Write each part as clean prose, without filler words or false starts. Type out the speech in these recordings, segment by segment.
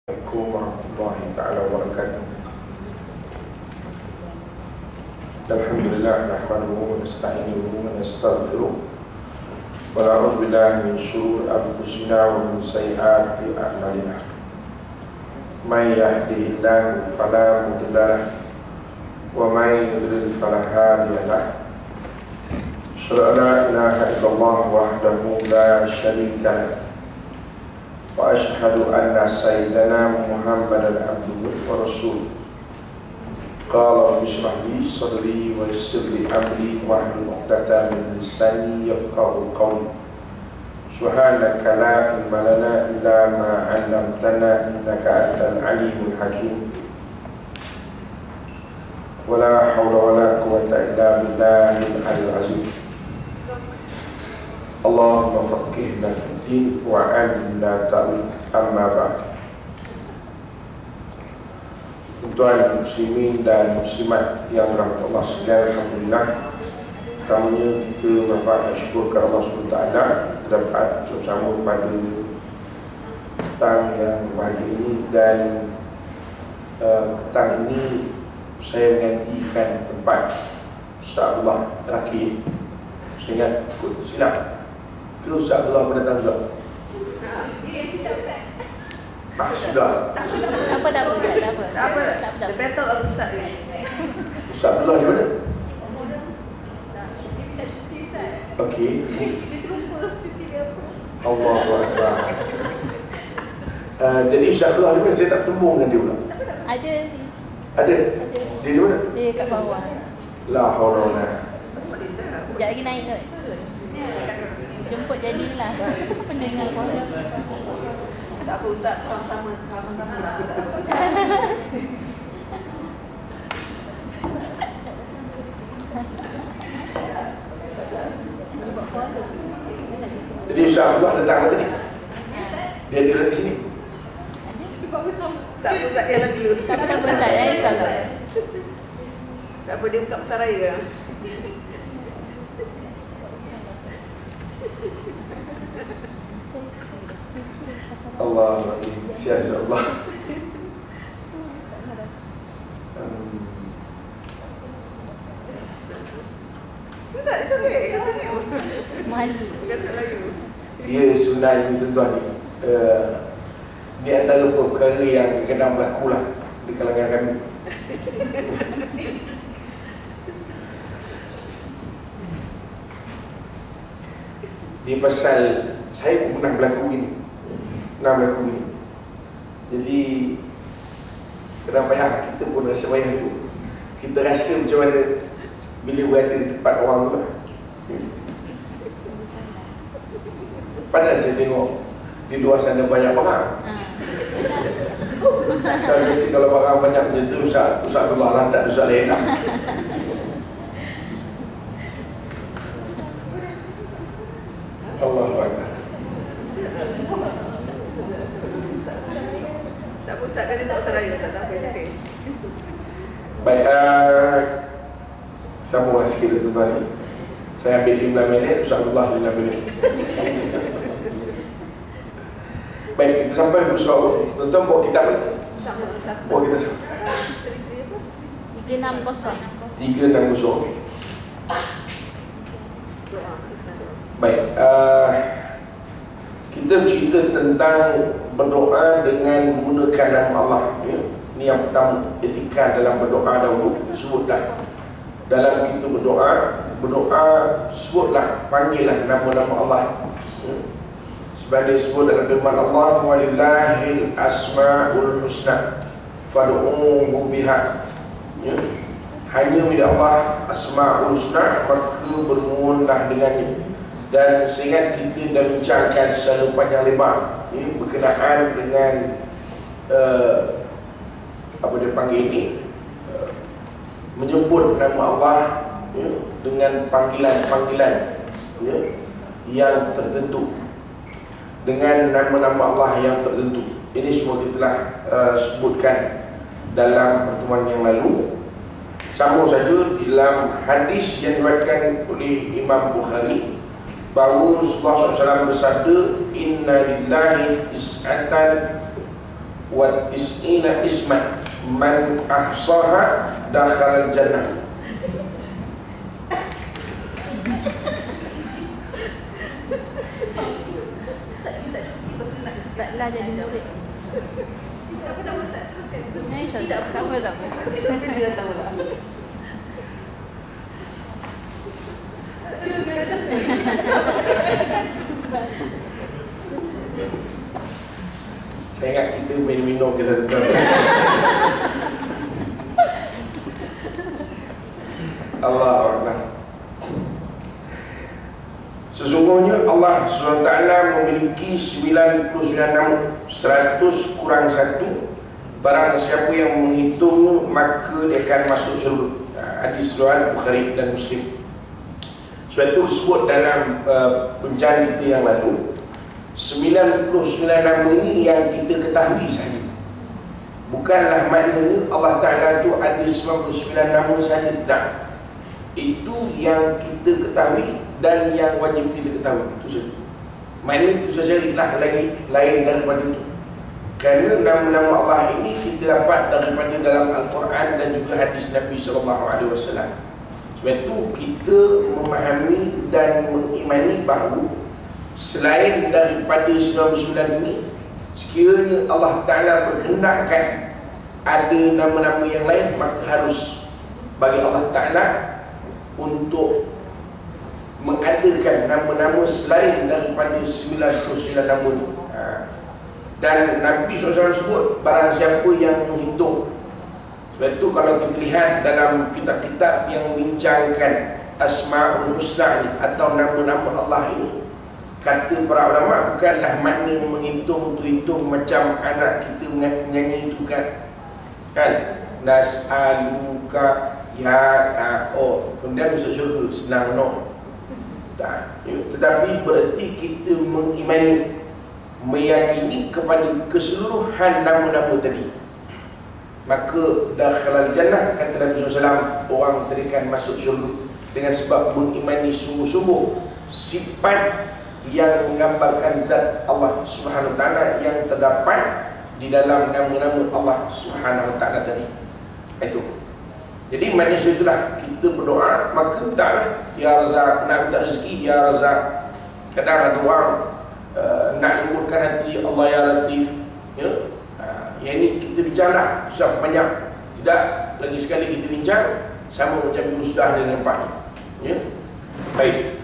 Assalamualaikum warahmatullahi ta'ala wabarakatuh. Alhamdulillah nahmaduhu wa nasta'inuhu wa nastaghfiruh wa na'udzu billahi min syururi anfusina wa min sayyiati a'malina. May yahdihillahu fala mudilla lahu wa may yudlil fala hadiya lahu. Asyhadu an la ilaha illallah wahdahu la syarika lahu wa ashhadu anna sayyidana Muhammadan abduhu wa rasuluh. Qala rabbi shrah li sadri wa yassir li amri wahlul 'uqdatam min lisani yafqahu qawli. Subhanaka la ilma lana illa ma 'allamtana innaka antal alimul hakim. Wa la hawla wa la quwwata illa billahil 'aliyyil 'azim. Allahumma faqihna fid din wa 'allimna ta'wil. Amma ba'd. Tuan muslimin dan muslimat yang dirahmati Allah sekalian, alhamdulillah pertamanya kita bersyukur kepada Allah SWT dapat bersama pada petang yang berbahagia ini. Dan petang ini saya menggantikan tempat Ustaz Abdullah terakhir. Saya ingat ikut silap ke Ustaz Abdullah pada datang juga? Sudah. Tak apa Ustaz, tak apa. Dia betul lah Ustaz ni. Ustaz Abdullah di mana? Okey. Allahu Akbar. Jadi Ustaz Abdullah di mana? Saya tak tembung dengan dia pula. Ada. Ada? Dia di mana? Dia kat bawah. La haula wala. Sekejap lagi naik kot. Jemput jadilah. Pendengar kau. Tak apa Ustaz, sama-sama lah. Jadi Ustaz Abdullah datang tadi. Dia ada di sini. Tak apa Ustaz, dia lagi dulu. Tak apa Ustaz, ya Ustaz. Tak apa, dia buka pasar raya. Allah, kesian insya-Allah. Ustaz, dia sampai kata ni. Malu. Kata lagi. Dia sebenarnya tuan-tuan ni, di antara perkara yang kadang berlaku lah di kalangan kami. Di pasal saya pun pernah berlaku gini. Jadi kadang payah, kita pun rasa payah dulu. Kita rasa macam mana bila berada di tempat orang tu lah. Padahal saya tengok di luar sana banyak barang. Saya rasa kalau barang banyak macam tu, Ustaz Abdullah lah, tak ada Ustaz lain lah. Allahu Akbar. Tak apa Ustaz, kan dia tak pasar raya Ustaz. Tak apa, okey. Baik, sambunglah sikit tuan-tuan ni. Saya ambil 15 minit, Ustaz Abdullah 15 minit. Baik, kita sampai bersoal. Tuan-tuan bawa kitab ni. Sama Ustaz. Bawa kita sama. 360. 360. Baik, kita bercerita tentang berdoa dengan menggunakan nama Allah, ya. Ini yang pertama, etika dalam berdoa dahulu. Sebutlah dalam kita berdoa sebutlah, panggillah nama-nama Allah, ya. Sebab dia sebut dalam firman Allah, walillahil asmaul husna fad'uuhu biha, ya. Hanya milik Allah asmaul husna, maka bermohonlah dengannya. Dan seingat kita dah bincangkan secara panjang lebar, ya, berkenaan dengan apa dia panggil ini, menyebut nama Allah, ya, dengan panggilan-panggilan, ya, yang tertentu, dengan nama-nama Allah yang tertentu. Ini semua kita telah sebutkan dalam pertemuan yang lalu. Sama saja dalam hadis yang diriwayatkan oleh Imam Bukhari bahawa Rasulullah SAW bersabda, inna lillahi tis'atan wa tis'ina isman man ahsaha dakhala al-jannah. Ustaz lah jadi murid. Apa tak Ustaz? Teruskan. Ni Ustaz tak apa. Dia tahu lah. Saya ingat kita minum kita tuan. Allah Akbar. Sesungguhnya Allah SWT memiliki 99 nama, 100 kurang 1. Barang siapa yang menghitungnya maka dia akan masuk syurga. Hadis riwayat Bukhari dan Muslim. Sebab itu sebut dalam pencarian kita yang lalu, 99 nama ini yang kita ketahui sahaja. Bukanlah maknanya Allah Ta'ala itu ada 99 nama sahaja, tidak. Itu yang kita ketahui dan yang wajib kita ketahui, itu saja. Maknanya itu saja, lah lagi lain daripada itu. Kerana nama-nama Allah ini kita dapat daripada dalam Al-Quran dan juga hadis Nabi SAW. Sebab itu kita memahami dan mengimani bahawa selain daripada 99 ini, sekiranya Allah Ta'ala berkehendakkan ada nama-nama yang lain, maka harus bagi Allah Ta'ala untuk mengadakan nama-nama selain daripada 99 nama ini. Dan Nabi SAW sebut barang siapa yang menghitung. Sebab itu kalau kita lihat dalam kitab-kitab yang membincangkan Asma'ul Husna ini, atau nama-nama Allah ini, kata para ulama bukanlah makna menghitung untuk hitung macam anak kita menyanyi itu kan. Nas'aluka ya ta'o, kemudian masuk syurga, senang no. Tetapi berarti kita mengimani, meyakini kepada keseluruhan nama-nama tadi, maka dakhalal jannah, kata Nabi SAW, orang tadi akan masuk syurga dengan sebab mengimani sungguh-sungguh sifat yang menggambarkan zat Allah Subhanahu Wa Taala yang terdapat di dalam nama-nama Allah Subhanahu Wa Taala tadi. Itu. Jadi manusia itulah kita berdoa, maka mintalah ya Razak, nak minta rezeki ya Razak. Kadang ada orang nak lembutkan hati, Allah ya Latif, ya. Yang ini kita bincanglah susah banyak. Tidak, lagi sekali kita bincang sama macam dulu sudah ada nampaknya, ya. Baik,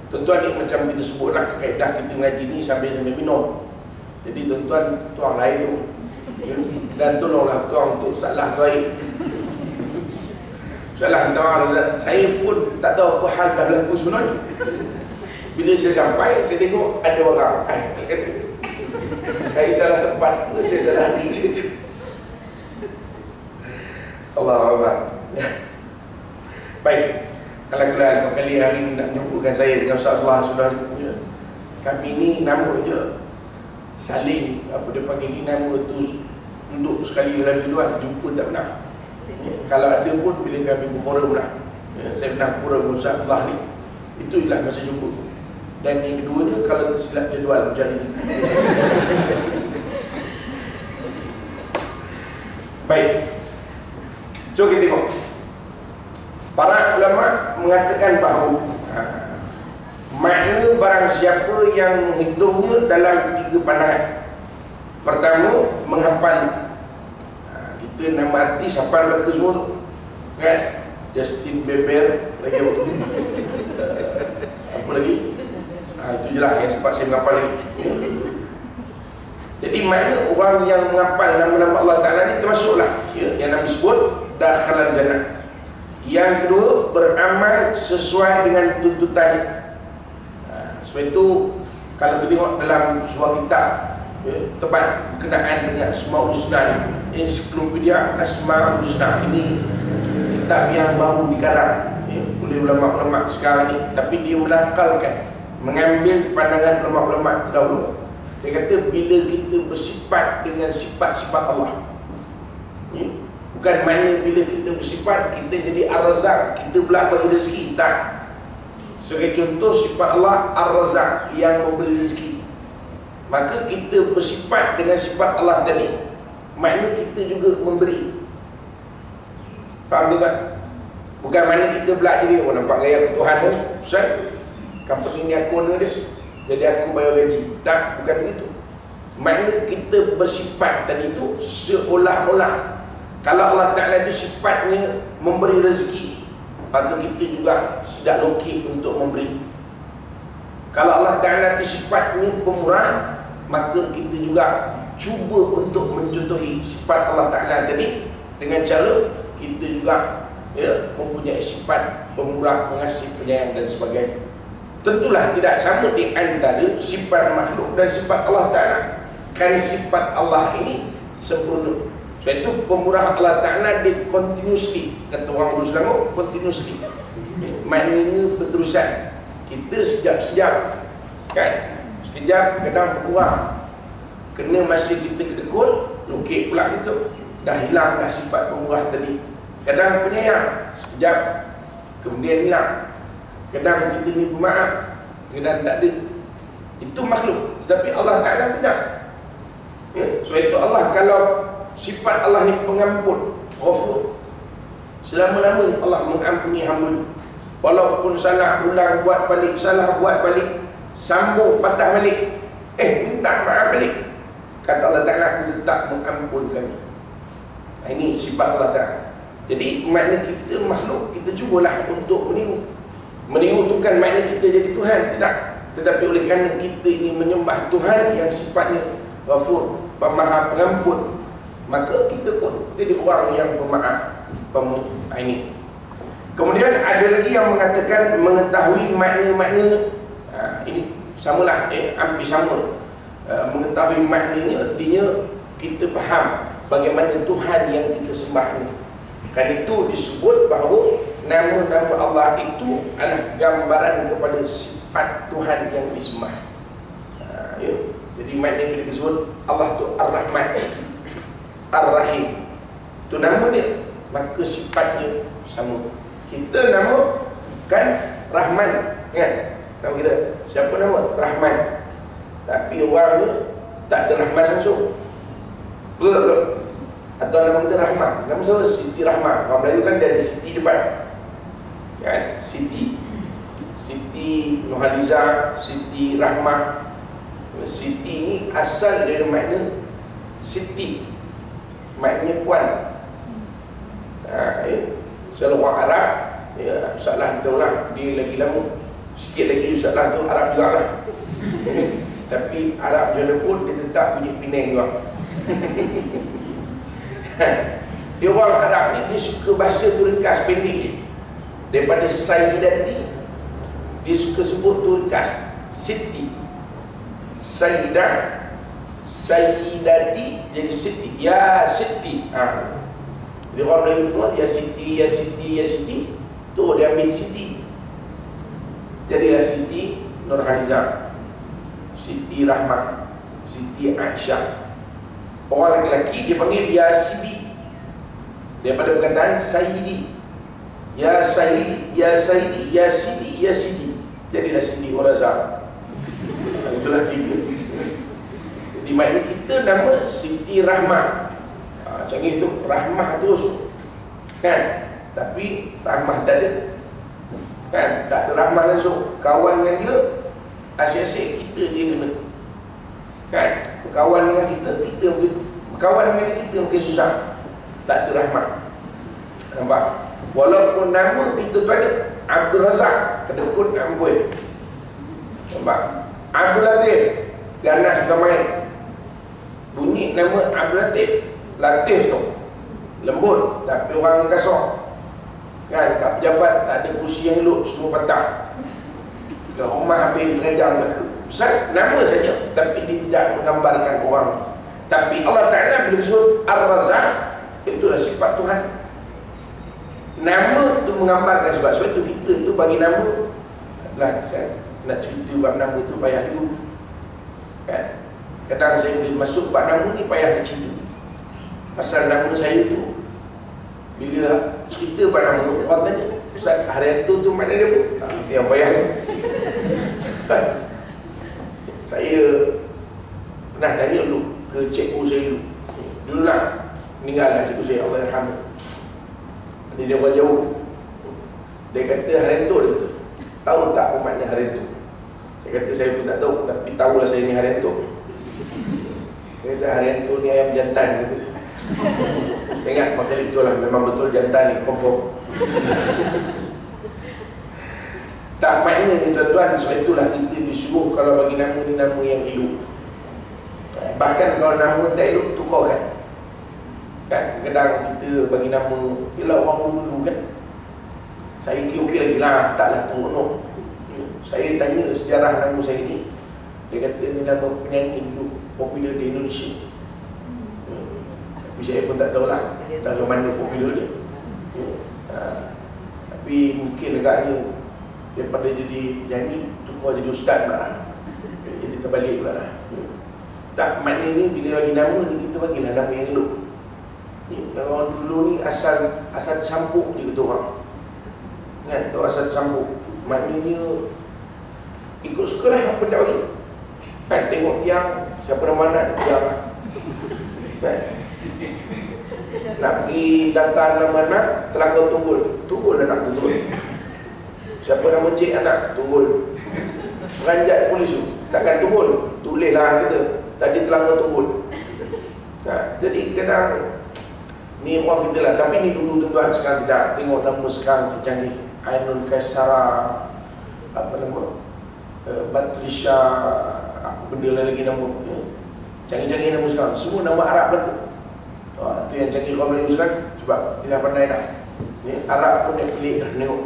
tuan-tuan ni macam kita sebutlah kaedah kita mengaji ni sambil minum. Jadi tuan-tuan tuang lain tu, ya. Dan tolonglah tuang untuk salah tu air. Salah tuang, saya pun tak tahu apa hal dah berlaku sebenarnya. Bila saya sampai, saya tengok ada orang. Saya kata, saya salah tempat ke, saya salah diri saya. Allah Allah. Baik, kalau kali hari ini nak menyebutkan saya dengan Ustaz Allah sudah, kami ni nama je saling, apa dia panggil ni, nama tu duduk sekali dalam tujuan, jumpa tak pernah. Kalau ada pun bila kami berforum lah, saya pernah forum Ustaz Allah ni, itu ialah masa jumpa. Dan yang keduanya kalau tersilap jadual macam ni. Baik, jom kita tengok. Para ulama mengatakan bahawa makna barang siapa yang menghitungnya dalam 3 pandangan. Pertama, menghafal. Kita nama artis hafal mereka semua tu, kan? Justin Bieber, lagi apa lagi? Itu je lah yang sempat saya menghafal lagi. Jadi makna orang yang menghafal nama-nama Allah Ta'ala ni termasuklah, ya, yang Nabi sebut dakhalal jannah. Yang kedua, beramal sesuai dengan tuntutan. Sebab itu kalau kita tengok dalam sebuah kitab, ya, tempat berkenaan dengan Asma'ul Husna, Ensiklopedia Asma'ul Husna, ini kitab yang baru dikarang, ya, oleh ulama-ulama sekarang ni, tapi dia menakalkan, mengambil pandangan ulama-ulama terdahulu. Dia kata bila kita bersifat dengan sifat-sifat Allah, ya, bukan makna bila kita bersifat kita jadi Ar-Razak, kita pula bagi rezeki, tak. Sebagai contoh, sifat Allah Ar-Razak, yang memberi rezeki. maka kita bersifat dengan sifat Allah tadi, makna kita juga memberi. Faham tak? Bukan makna kita belak jadi, oh nampak gaya aku Tuhan ni, Ustaz, company ni aku owner dia, jadi aku bayar gaji. Tak, bukan begitu. Makna kita bersifat tadi tu seolah-olah kalau Allah Ta'ala itu sifatnya memberi rezeki, maka kita juga tidak lokek untuk memberi. Kalau Allah Ta'ala itu sifatnya pemurah, maka kita juga cuba untuk mencontohi sifat Allah Ta'ala tadi dengan cara kita juga mempunyai sifat pemurah, pengasih, penyayang dan sebagainya. Tentulah tidak sama di antara sifat makhluk dan sifat Allah Ta'ala. Kerana sifat Allah ini sempurna. Sebab itu pemurah Allah Ta'ala dia continuously, kata orang dulu Selangor, continuously. Maknanya berterusan. Kita sekejap-sekejap, kan? Sekejap kadang pemurah. Kena masa kita kedekut, lokek pula kita. Dah hilang dah sifat pemurah tadi. Kadang penyayang, sekejap kemudian hilang. Kadang kita ni pemaaf, kadang tak ada. Itu makhluk. Tetapi Allah Ta'ala tidak. Sebab itu Allah, kalau sifat Allah ni pengampun, Ghafur, selama-lamanya Allah mengampuni hamba. Walaupun salah ulang, buat balik, salah buat balik, sambung, patah balik, minta maaf balik, kata Allah Ta'ala, aku tetap mengampunkan. Ini sifat Allah Ta'ala. Jadi makna kita makhluk, kita cubalah untuk meniru tu kan makna kita jadi Tuhan, tidak. Tetapi oleh kerana kita ini menyembah Tuhan yang sifatnya Ghafur, Maha Pengampun, maka kita pun jadi orang yang pemaaf. Ini. Kemudian ada lagi yang mengatakan mengetahui makna-makna. Ini samalah, hampir sama. Mengetahui maknanya artinya kita faham bagaimana Tuhan yang kita sembah ini. Kan itu disebut bahawa nama-nama Allah itu adalah gambaran kepada sifat Tuhan yang disembah. Jadi makna bila disebut Allah tu Ar-Rahman, Ar-Rahim, itu nama dia, maka sifatnya sama. Kita nama kan Rahman, kan? Tahu kita siapa nama? Rahman. Tapi orangnya tak ada Rahman langsung. Betul tak? Betul? Atau nama kita Rahmah. Nama siapa? Siti Rahmah. Orang Melayu kan dia ada Siti depan, kan? Siti Nurhaliza, Siti Rahmah. Siti ni asal dari makna Siti, maknanya puan. Selalu orang Arab, Ustazlah tahu lah, dia lagi lama sikit lagi Ustazlah tu Arab juga lah. Tapi Arab je pun dia tetap punya Penang juga. Dia orang Arab ni dia suka bahasa tu ringkas pendek ni. Daripada Sayyidati, dia suka sebut tu ringkas Siti. Sayyidah, Sayyidati jadi Siti, ya Siti. Jadi orang Melayu semua ya Siti, ya Siti, ya Siti. Tu dia ambil Siti, jadilah Siti Nurhaliza, Siti Rahmah, Siti Aisyah. Orang lelaki dia panggil ya Sidi, daripada perkataan Sayyidi, ya Sayyidi, ya Sayyidi, ya Sidi, ya Sidi, jadilah Sidi Oraza. Itulah tiga. Jadi makna kita nama Siti Rahmah. Canggih tu, Rahmah terus, kan? Tapi Rahmah tak ada, kan? Tak ada Rahmah langsung. Kawan dengan dia, asyik-asyik kita dia kena, kan? Kawan dengan kita mungkin, kawan dengan kita mungkin susah. Tak ada Rahmah. Nampak? Walaupun nama kita tu ada Abdul Razak, kedekut amboi. Nampak? Abdul Latif, ganas bukan main. Bunyi nama Abdul Latif, Latif tu lembut, tapi orang yang kasar, kan? Kat pejabat tak ada kursi yang elok, semua patah. Kat rumah habis terajam belaka. Nama saja, tapi dia tidak menggambarkan orang. Tapi Allah Ta'ala bila disebut Ar-Razak, itulah sifat Tuhan. Nama tu menggambarkan sebab itu kita tu bagi nama adalah, kan? Nak cerita bab nama tu payah dulu, kan? Kadang saya boleh masuk bab nama ni payah nak cerita. Pasal nama saya tu, bila cerita bab nama tu, orang tanya, Ustaz Haryanto tu mana dia pun? Yang payah. Saya pernah tanya dulu ke cikgu saya dulu. Dululah meninggallah cikgu saya, Allah yarhamah. Dia orang jauh. Dia kata harentu, dia kata, tahu tak apa makna harentu? Saya kata saya pun tak tahu, tapi tahulah saya ni harentu. Dia kata harentu ni ayam jantan, kata dia. Saya ingat maka betul lah, memang betul jantan ni, confirm. Tak maknanya tuan-tuan, sebab itulah kita disuruh kalau bagi nama ni nama yang elok. Bahkan kalau nama tak elok, tukarkan. Kan, kadang kita bagi nama, yelah orang dulu kan, saya okey lagi lah, taklah tengok. Saya tanya sejarah nama saya ni, dia kata ni nama penyanyi dulu popular di Indonesia. Tapi saya pun tak tahulah dari mana popular dia. Tapi mungkin agaknya daripada jadi nyanyi, tukar jadi ustaz pula lah. Jadi terbalik pula lah. Tak, maknanya bila bagi nama ni, kita bagilah nama yang elok. Kalau dulu ni asal tersampuk je kata orang. Kan, tu asal tersampuk. Maknanya ikut suka lah apa nak bagi. Kan, tengok tiang, siapa nama nak tiang. Kan, nak pergi daftar nama anak, terlanggar tunggul. Tunggul anak tu tunggul. Siapa nama cik anak, tunggul. Ranjat polis tu, takkan tunggul. Tulislah kita, tadi terlanggar tunggul. Nah, jadi kadang ni orang kita lah. Tapi ni dulu tuan-tuan, sekarang tidak. Tengok nama sekarang canggih. Ainul Kaisara, apa nama, Batrisha, apa benda lagi nama, ya. Canggih-canggih nama sekarang. Semua nama Arab belaka. Itu yang canggih orang Melayu sekarang. Sebab dia dah pandai dah. Ni Arab pun dia pilih dah, tengok.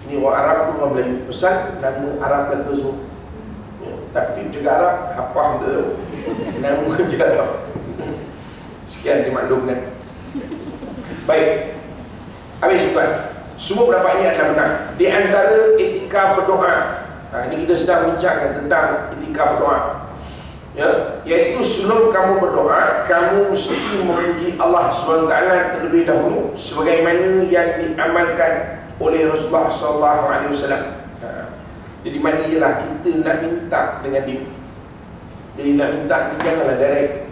Ni orang Arab pun orang Melayu. Pesan nama Arab belaka semua. Ya. Tapi juga Arab, hafah betul. Nama je Arab. Sekian dimaklumkan. Baik. Habis tuan. Semua pendapat ini adalah benar. Di antara etika berdoa, ini kita sedang bincangkan tentang etika berdoa, ya, iaitu sebelum kamu berdoa, kamu mesti memuji Allah SWT terlebih dahulu, sebagaimana yang diamalkan oleh Rasulullah SAW. Jadi mana ialah kita nak minta dengan dia. Jadi nak minta ni janganlah direct.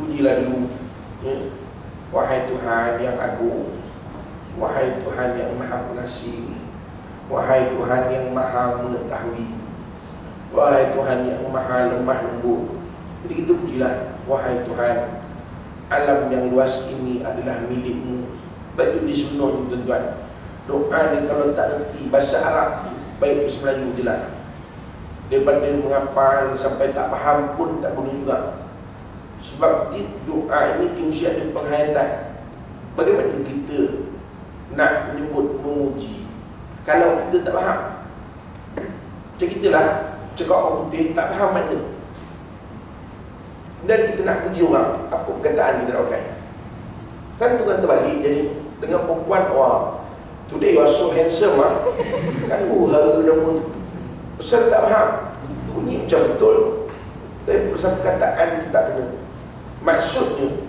Pujilah dulu, ya. Wahai Tuhan yang agung, wahai Tuhan yang maha pengasih, wahai Tuhan yang maha mengetahui, wahai Tuhan yang maha lemah lembut. Jadi kita pujilah, wahai Tuhan, alam yang luas ini adalah milikmu. Betul di sebenar tuan-tuan. Doa ni kalau tak erti bahasa Arab, baik bahasa Melayu je lah. Daripada menghafal sampai tak faham pun tak boleh juga. Sebab doa ini mesti ada penghayatan. Bagaimana kita nak menyebut memuji kalau kita tak faham? Macam kita lah, cakap orang putih tak faham makna. Dan kita nak puji orang, apa perkataan kita nak pakai? Kan tu kan terbalik. Jadi dengan perempuan, wah, today you are so handsome lah. Kan hara nama tu. Pasal tak faham, bunyi macam betul, tapi pasal perkataan kita tak kena. Maksudnya,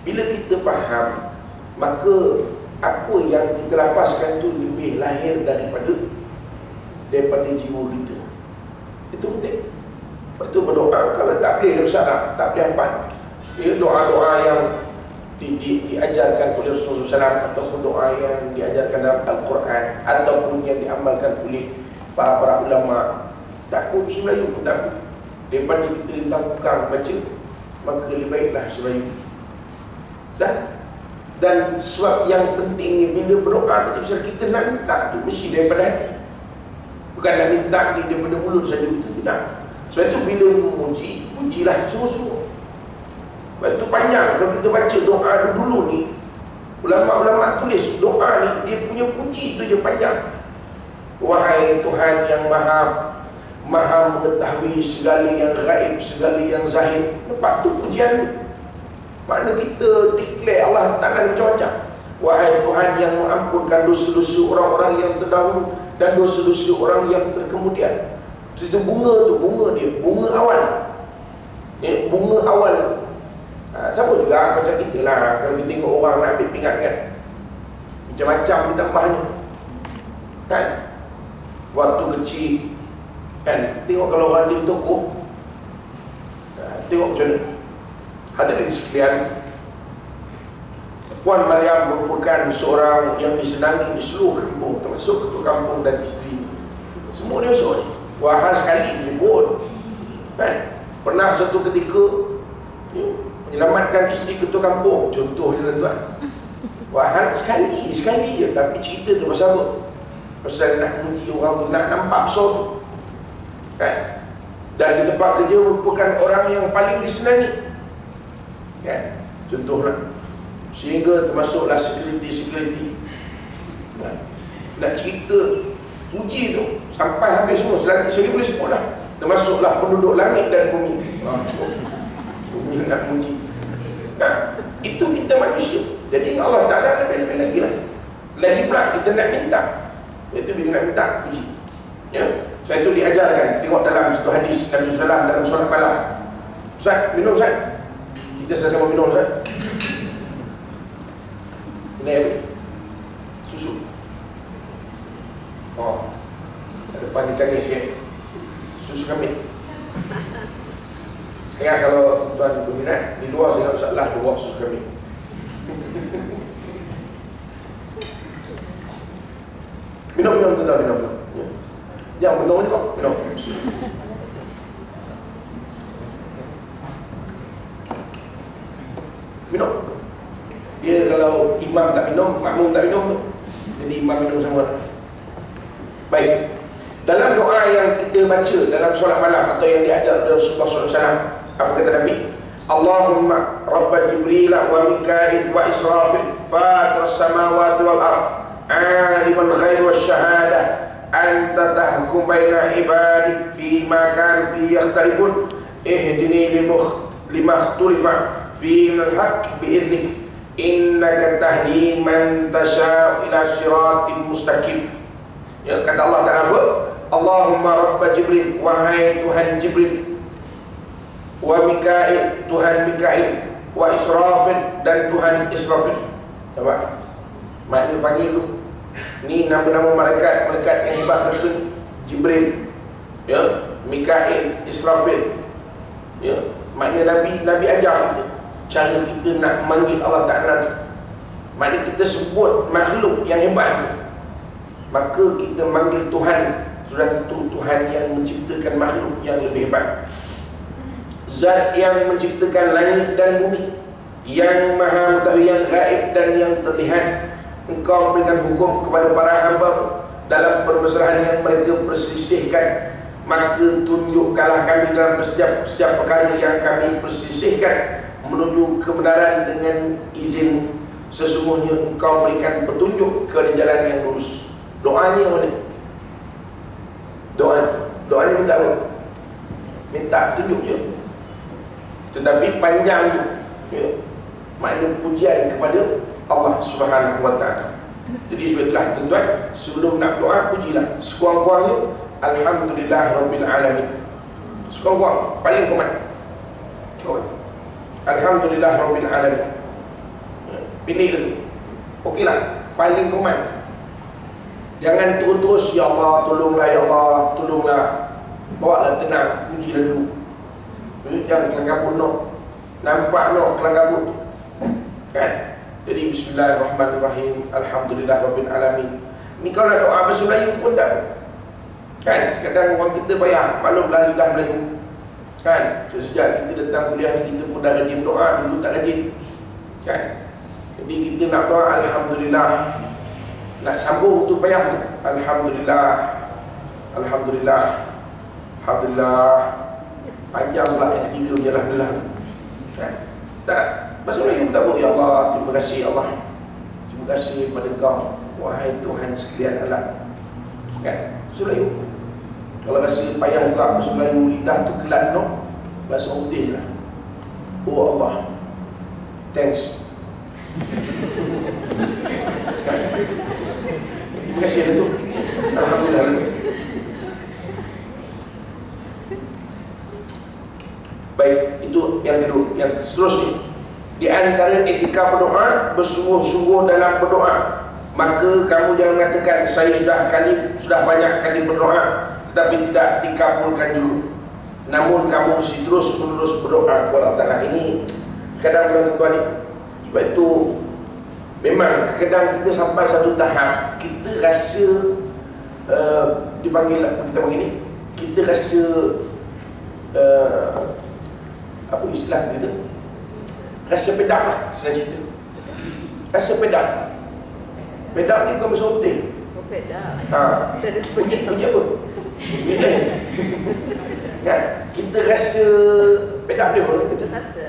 bila kita faham, maka apa yang kita lapaskan tu lebih lahir daripada jiwa kita. Itu penting. Lepas tu berdoa, kalau tak boleh bersyarat, tak boleh hafal, ya, doa-doa yang diajarkan oleh Rasulullah SAW, ataupun doa yang diajarkan dalam Al-Quran, ataupun yang diamalkan oleh para ulama, tak pun Melayu pun tak pun. Daripada kita tentang tukang baca, maka lebih baiklah Melayu. Dan sebab yang penting ni, bila berdoa tadi, misal kita nak minta tu mesti daripada hati, bukan nak minta daripada mulut saja, itu tidak. Sebab itu bila memuji, pujilah sungguh-sungguh. Sebab itu panjang. Kalau kita baca doa dulu ni, ulama-ulama tulis doa ni, dia punya puji tu je panjang. Wahai Tuhan yang maha mengetahui segala yang gaib, segala yang zahir. Lepas tu pujian tu. Makna kita declare Allah Ta'ala macam-macam. Wahai Tuhan yang mengampunkan dosa-dosa orang-orang yang terdahulu dan dosa-dosa orang yang terkemudian. Itu bunga tu, bunga awal. Ya, bunga awal. Sama juga macam kita lah. Kalau kita tengok orang nak ambil pingat kan, macam-macam kita tambahnya. Kan? Waktu kecil kan, tengok kalau orang dia tokoh, Tengok macam mana. Hadirin sekalian, Puan Maryam merupakan seorang yang disenangi di seluruh kampung, termasuk ketua kampung dan isteri. Semua dia masuk ni. Wahal sekali telefon. Kan? Pernah satu ketika menyelamatkan isteri ketua kampung, contohnya tuan. Wahal sekali je, tapi cerita tu pasal apa? Pasal nak muji orang tu, nak nampak besar tu. Kan? Dan di tempat kerja merupakan orang yang paling disenangi. Kan? Contohlah, sehingga termasuklah security. Nak cerita puji tu sampai habis semua, saya boleh sebut lah. Termasuklah penduduk langit dan bumi. Bumi nak puji. Nah, itu kita manusia. Jadi Allah Ta'ala lebih-lebih lagi lah. Lagi pula kita nak minta, iaitu bila nak minta puji. Ya? Saya tu diajarkan, tengok dalam satu hadis Nabi SAW dalam solat malam. Ustaz, minum Ustaz. Kita sama-sama minum Ustaz. Ini apa? Susu. Oh, depan dia canggih sikit. Susu kambing. Sekarang kalau tuan berminat, di luar saya tak usahlah dia bawa susu kambing. Minum tuan, minum. Jangan minum je kok, minum. Minum. Dia kalau imam tak minum, makmum tak minum tu. Jadi imam minum sama. Baik. Dalam doa yang kita baca dalam solat malam atau yang diajar oleh Rasulullah SAW, apa kata Nabi? Allahumma Rabba Jibril wa Mikail wa Israfil Fatir as-samawati wal ard Aliman ghaib wa syahadah Anta tahkum baina ibadik Fima kan fi yakhtalifun Ihdini lima khtulifa Fi minal haq bi'idnik Innaka tahdi man tasha'u ila siratim mustaqim. Ya, kata Allah Ta'ala, Allahumma Rabba Jibril, wahai Tuhan Jibril, wa Mikail, Tuhan Mikail, wa Israfil, dan Tuhan Israfil. Nampak? Maknanya panggil tu, ni nama-nama malaikat yang hebat betul. Jibril, ya, Mikail, Israfil. Ya, maknanya Nabi ajar kita cara kita nak manggil Allah Ta'ala tu. Maknanya kita sebut makhluk yang hebat tu, maka kita manggil Tuhan. Sudah tentu Tuhan yang menciptakan makhluk yang lebih hebat, Zat yang menciptakan langit dan bumi, yang maha mengetahui yang gaib dan yang terlihat. Engkau memberikan hukum kepada para hamba dalam permasalahan yang mereka perselisihkan, maka tunjukkanlah kami dalam setiap perkara yang kami perselisihkan menuju kebenaran dengan izin. Sesungguhnya engkau berikan petunjuk ke jalan yang lurus. Doanya mana? Doanya minta apa? Minta tunjuk je. Tetapi panjang tu, ya, makna pujian kepada Allah Subhanahu Wa Taala. Jadi sebab itulah tuan-tuan, sebelum nak doa pujilah sekurang-kurangnya Alhamdulillah Rabbil Alamin. Sekurang-kurang paling kuat. Alhamdulillah Rabbil Alamin. Pilih tu. Okeylah, paling kuat. Jangan terus ya Allah tolonglah, ya Allah tolonglah. Bawalah tenang, pujilah dulu. Jangan kelang kabut no. Nampak no kelang kabut. Kan? Jadi bismillahirrahmanirrahim. Alhamdulillah Rabbil Alamin. Ni kalau nak doa bahasa Melayu pun tak apa. Kan? Kadang orang kita payah maklumlah lidah Melayu. Kan? Sejak kita datang kuliah ni kita pun dah rajin doa, dulu tak rajin. Kan? Jadi kita nak doa Alhamdulillah. Nak sambung tu payah tu. Alhamdulillah. Alhamdulillah. Alhamdulillah. Panjang pula yang ketiga je Alhamdulillah. Kan? Tak. Bahasa Melayu tak apa. Ya Allah, terima kasih Allah. Terima kasih kepada Engkau, wahai Tuhan sekalian alam. Kan? Bahasa Melayu. Kalau rasa payah juga bahasa Melayu, lidah tu kelat no, bahasa putih lah. Oh Allah, thanks. Terima kasih Datuk. Alhamdulillah. Baik, itu yang kedua. Yang seterusnya, di antara etika berdoa, bersungguh-sungguh dalam berdoa. Maka kamu jangan mengatakan saya sudah banyak kali berdoa tetapi tidak dikabulkan juga. namun kamu mesti terus menerus berdoa kepada Allah Ta'ala. Ini kadang-kadang tuan ni. Sebab itu memang kadang kita sampai satu tahap kita rasa dipanggil apa kita panggil ni, kita rasa apa istilah kita, rasa pedap lah senang cerita. Rasa pedap. Pedap ni bukan bahasa putih. Bunyi apa? Bunyi kan? Kita rasa pedap dia pun kita Rasa.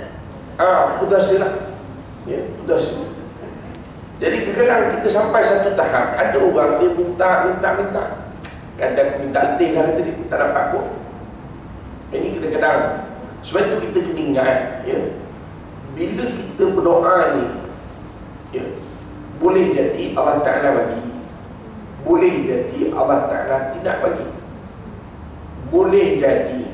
putus asa lah. Ya, putus asa. Jadi kadang kita sampai satu tahap, ada orang dia minta. Kadang minta letih lah kata dia, tak dapat pun. Ini kadang-kadang. Sebab itu kita kena ingat, ya, bila kita berdoa ni, ya, boleh jadi Allah Ta'ala bagi, boleh jadi Allah Ta'ala tidak bagi. Boleh jadi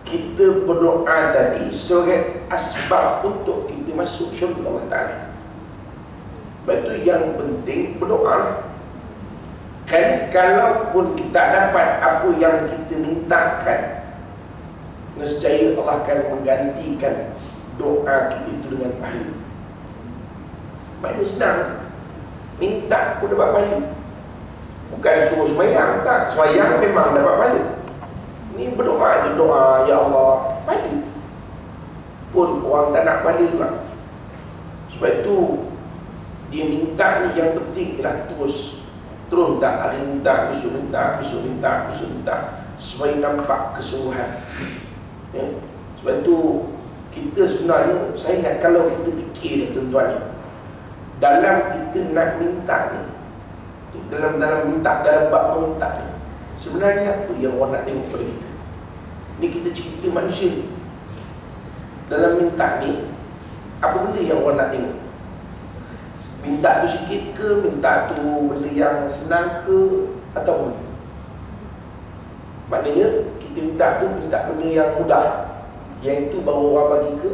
kita berdoa tadi sebagai asbab untuk kita masuk syurga Allah Ta'ala. Sebab itu yang penting berdoa. Kan kalaupun kita dapat apa yang kita mintakan, nescaya Allah akan menggantikan doa kita itu dengan pahala. Maknanya senang, minta pun dapat pahala. Bukan suruh sembahyang, tak. Sembahyang memang dapat pahala. Ini berdoa je, doa, ya Allah, pahala. Pun orang tak nak pahala juga. Sebab itu dia minta ni yang penting ialah terus minta, hari minta, besok minta, supaya nampak kesungguhan. Ya. Sebab tu kita sebenarnya, saya ingat kalau kita fikir dah tuan-tuan ni, dalam kita nak minta ni, dalam bab meminta ni, sebenarnya apa yang orang nak tengok pada kita? Ni kita cerita manusia ni. Dalam minta ni, apa benda yang orang nak tengok? Minta tu sikit ke, minta tu benda yang senang ke, atau benda? Maknanya kita minta benda yang mudah, yang itu baru orang bagi ke,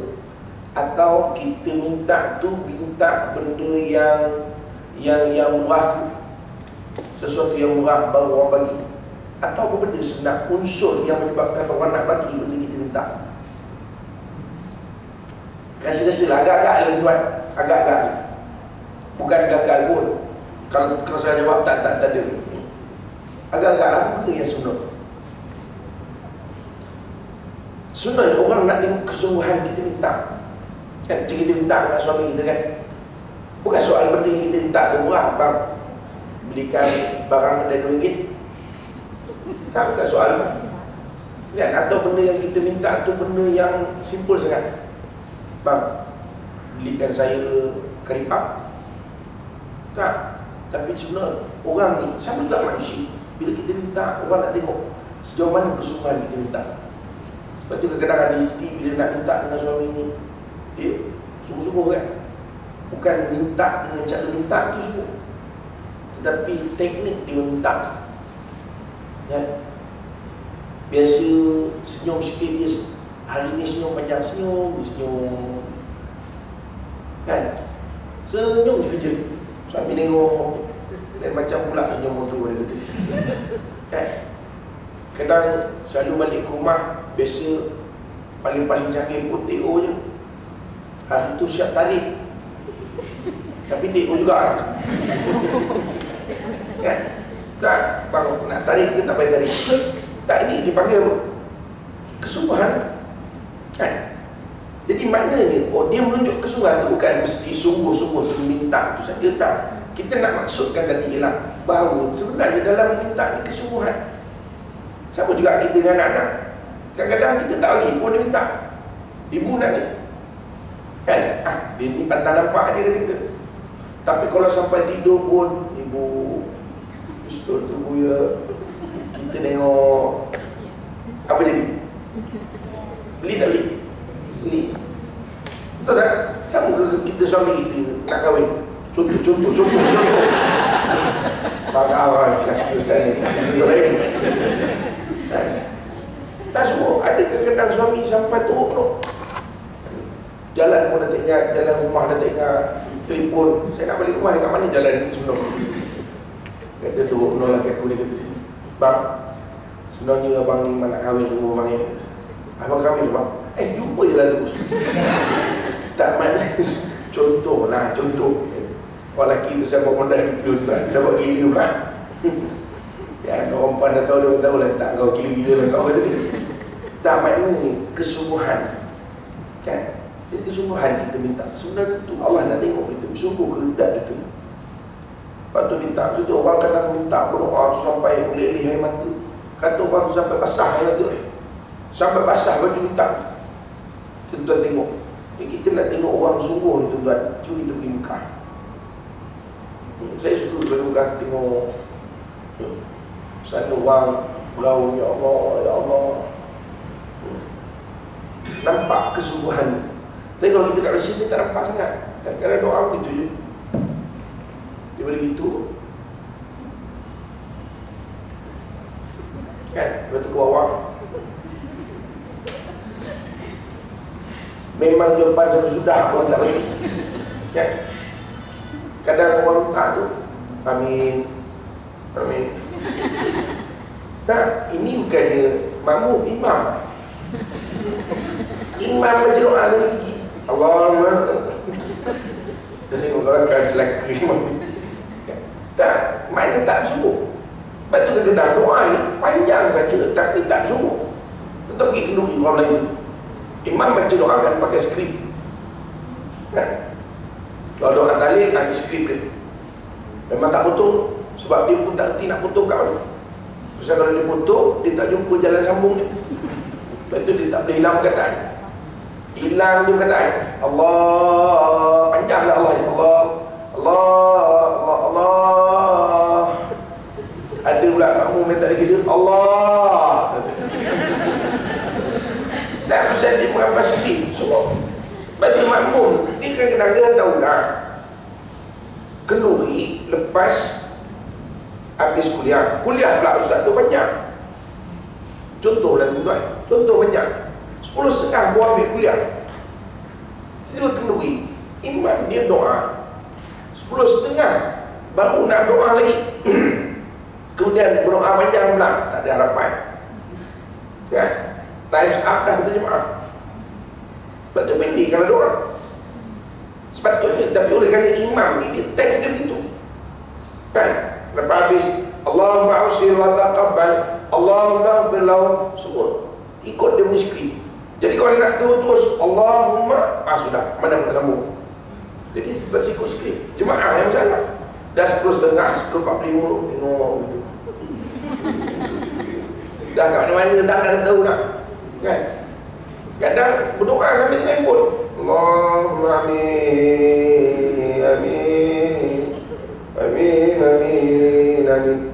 atau kita minta benda yang murah ke, sesuatu yang murah baru orang bagi, atau apa benda sebenarnya unsur yang menyebabkan orang nak bagi benda kita minta. Rasa-rasa lah agak-agak lah tuan, agak-agak. Bukan gagal pun. Kalau saya jawab tak ada. Agak-agak apa benda yang sebenar? Sebenarnya orang nak tengok kesungguhan kita minta. Kan macam kita minta dengan suami kita kan, bukan soal benda yang kita minta tu murah, bang belikan barang kedai RM2, tak, bukan soal kan. Atau benda yang kita minta tu benda yang simple sangat, bang belikan saya kari pap, tak. Tapi sebenarnya orang ni sama juga manusia. Bila kita minta, orang nak tengok sejauh mana kesungguhan kita minta. Sebab tu kadang-kadang ada isteri bila nak minta dengan suami ni, dia sungguh-sungguh kan. Bukan minta dengan cara minta tu sungguh, tetapi teknik dia meminta kan. Biasa senyum sikit, dia hari ni senyum panjang, senyum kan. Senyum je kerja. Suami tengok dan macam pula senyum motor dia kata kan. Kadang selalu balik ke rumah, biasa paling-paling canggih pun TO je. Hari tu siap tarik, tapi TO juga lah kan. Tak, bang nak tarik ke tak payah tarik? Tak, ini dipanggil apa? Kesungguhan kan. Jadi maknanya, dia menunjuk kesungguhan tu bukan mesti sungguh-sungguh tu minta tu saja, tak. Kita nak maksudkan tadi ialah bahawa sebenarnya dalam minta ni kesungguhan. Sama juga kita dengan anak-anak. Kadang-kadang kita tak bagi pun dia minta, ibu nak ni kan, dia ni pantang nampak je kata kita. Tapi kalau sampai tidur pun, ibu pistol tu ya, kita tengok apa jadi? Beli tak beli? Beli. Betul tak? Sama kita suami kita nak kahwin, contoh bagaimana cerita saya ni, contoh lain tak semua. Ada kadang-kadang suami sampai teruk tu, jalan pun dah tak ingat, jalan rumah dah tak ingat, telefon, saya nak balik rumah dekat mana jalan ni sebelum kata teruk nol lagi aku. Dia kata, bang sebenarnya abang ni nak kahwin semua abang ni. Abang kami bang, jumpa je lah terus. Tak mana. Contoh. Orang lelaki tu siapa modal gitu tuan. Dia dapat gila pula. Ya, orang pandai tahu, dia tahu lah tak kau gila-gila lah kau kata dia. Tak makna kesungguhan. Kan? Jadi kesungguhan kita minta. Sebenarnya tu Allah nak tengok kita bersungguh ke tak kita. Lepas tu minta. Jadi orang kadang minta berdoa tu sampai meleleh air mata. Kata orang tu sampai basah air mata. Sampai basah baju minta. Tuan-tuan tengok. Kita nak tengok orang sungguh ni tuan-tuan. Cuma kita pergi Mekah. Saya suka pergi Mekah tengok sana orang berau, ya Allah. Nampak kesungguhan. Tapi kalau kita kat Malaysia ni tak nampak sangat. Kadang-kadang doa begitu je. Daripada gitu kan, lepas tu ke bawah memang jawapan sampai sudah pun tak lagi kan. Kadang orang minta tu amin tak, ini bukannya makmum, imam baca doa lagi Allahumma jadi orang akan celaka imam tak, maknanya tak bersungguh. Lepas tu kadang-kadang doa ni panjang saja tapi tak bersungguh. Kita pergi kenduri orang lain. Imam baca doa kan pakai skrip kan? Kalau doa dalil ada skrip dia. Memang tak potong sebab dia pun tak erti nak potong kat mana. Sebab kalau dia potong, dia tak jumpa jalan sambung dia. Lepas tu dia tak boleh hilang perkataan. Hilang je perkataan. Allah, panjanglah Allah. Ada pula makmum yang tak ada kerja, Allah. Tak pasal dia mengambil sikit semua. Bagi makmum, dia kadang-kadang tahu tak kenduri lepas habis kuliah pula ustaz tu banyak. Contohlah tuan-tuan, contoh banyak 10.30 baru habis kuliah. Dia kenduri, imam dia doa 10.30 baru nak doa lagi. Kemudian berdoa panjang pula, tak ada harapan kan? Times up dah kata jemaah. Sebab tu pendek kalau doa sepatutnya. Tapi oleh kerana imam ni dia teks dia begitu kan, lepas habis Allahumma ausir wa taqabbal Allahumma aghfir lahu, semua ikut dia punya skrip. Jadi kalau nak terus Allahumma, sudah mana pun kamu. Jadi buat ikut skrip. Jemaah yang salah. Dah 10.30, 10.45 tengok gitu. Dah kat mana-mana tak ada tahu dah kan. Kadang berdoa sambil dengan handphone. Allahumma amin.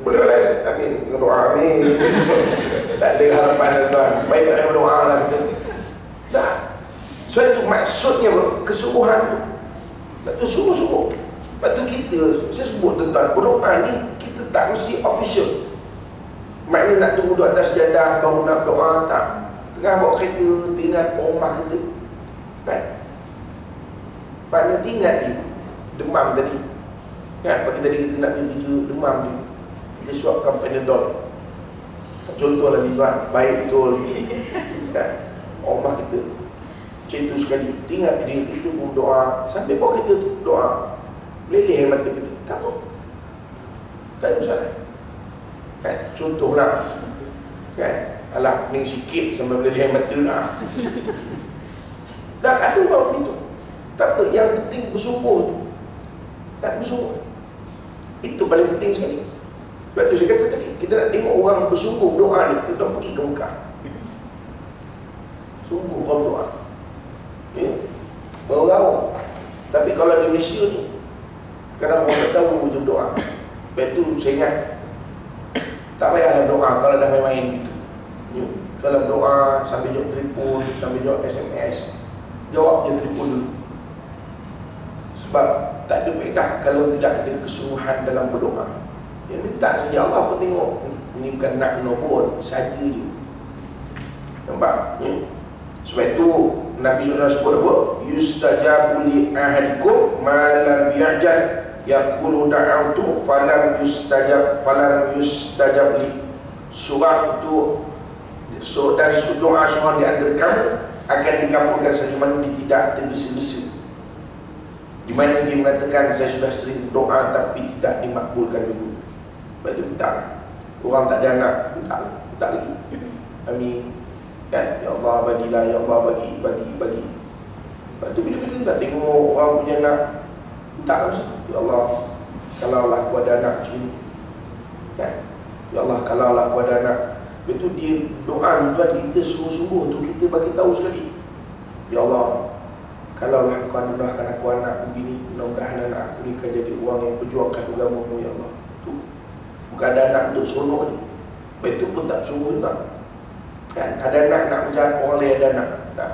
Boleh amin, doa amin. Tak ada harapan tuan. Baik tak berdoa lah kita. Tak. Suatu maksudnya kesungguhan tu. Lepas tu sungguh-sungguh. Lepas tu kita, saya sebut tuan-tuan, berdoa ni kita tak mesti official. Maknanya nak tunggu duduk atas sejadah baru nak doa, tak. Tengah bawa kereta, tinggal rumah kita kan. Maknanya tinggal ni demam tadi kan, pagi tadi kita nak pergi kerja, demam ni kita suapkan Panadol. Contoh lagi tuan, baik betul kan. Rumah kita macam tu sekali, tinggal diri kita pun doa sampai bawa kereta tu doa. Meleleh air mata kita, tak apa, tak ada masalah kan. Contohlah kan, alah pening sikit sampai meleleh air mata lah. Tak ada orang begitu. Tak apa, yang penting bersungguh tu. Tak bersungguh, itu paling penting sekali. Sebab tu saya kata tadi, kita nak tengok orang bersungguh doa ni, kita pergi ke Mekah. Sungguh orang doa ya, baru. Tapi kalau di Malaysia ni kadang orang tak tahu ujung doa. Lepas tu saya ingat, tak payahlah doa kalau dah main-main gitu ya. Kalau doa sambil jawab telefon, sambil jawab SMS, jawab je telefon dulu. Sebab tak ada faedah kalau tidak ada kesungguhan dalam berdoa. Yang minta saja Allah pun tengok. Ini bukan nak menopon, saja je. Nampak ya? Sebab itu Nabi SAW sebut apa? Yustajabu li ahadikum ma lam ya'jal yaqulu da'autu falam yustajab li. Surah itu So, dan doa seorang di antara kamu akan dikabulkan selagi mana dia tidak tergesa-gesa. Di mana dia mengatakan saya sudah sering doa tapi tidak dimakbulkan dulu. Lepas itu minta. Orang tak ada anak, minta lagi. Amin. Kan? Ya Allah bagilah, ya Allah bagi. Lepas itu bila kita tak tengok orang punya anak, minta lah macam tu. Ya Allah, kalaulah aku ada anak macam ni. Kan? Ya Allah, kalaulah aku ada anak. Lepas tu dia doa Tuhan kita sungguh-sungguh tu kita bagi tahu sekali. Ya Allah, kalaulah kau anurahkan aku anak begini, mudah-mudahan anak aku ni akan jadi orang yang perjuangkan agama-Mu ya Allah. Tu bukan ada anak untuk seronok ni. Lepas itu pun tak sungguh juga. Kan? Ada anak nak macam orang lain ada anak. Tak.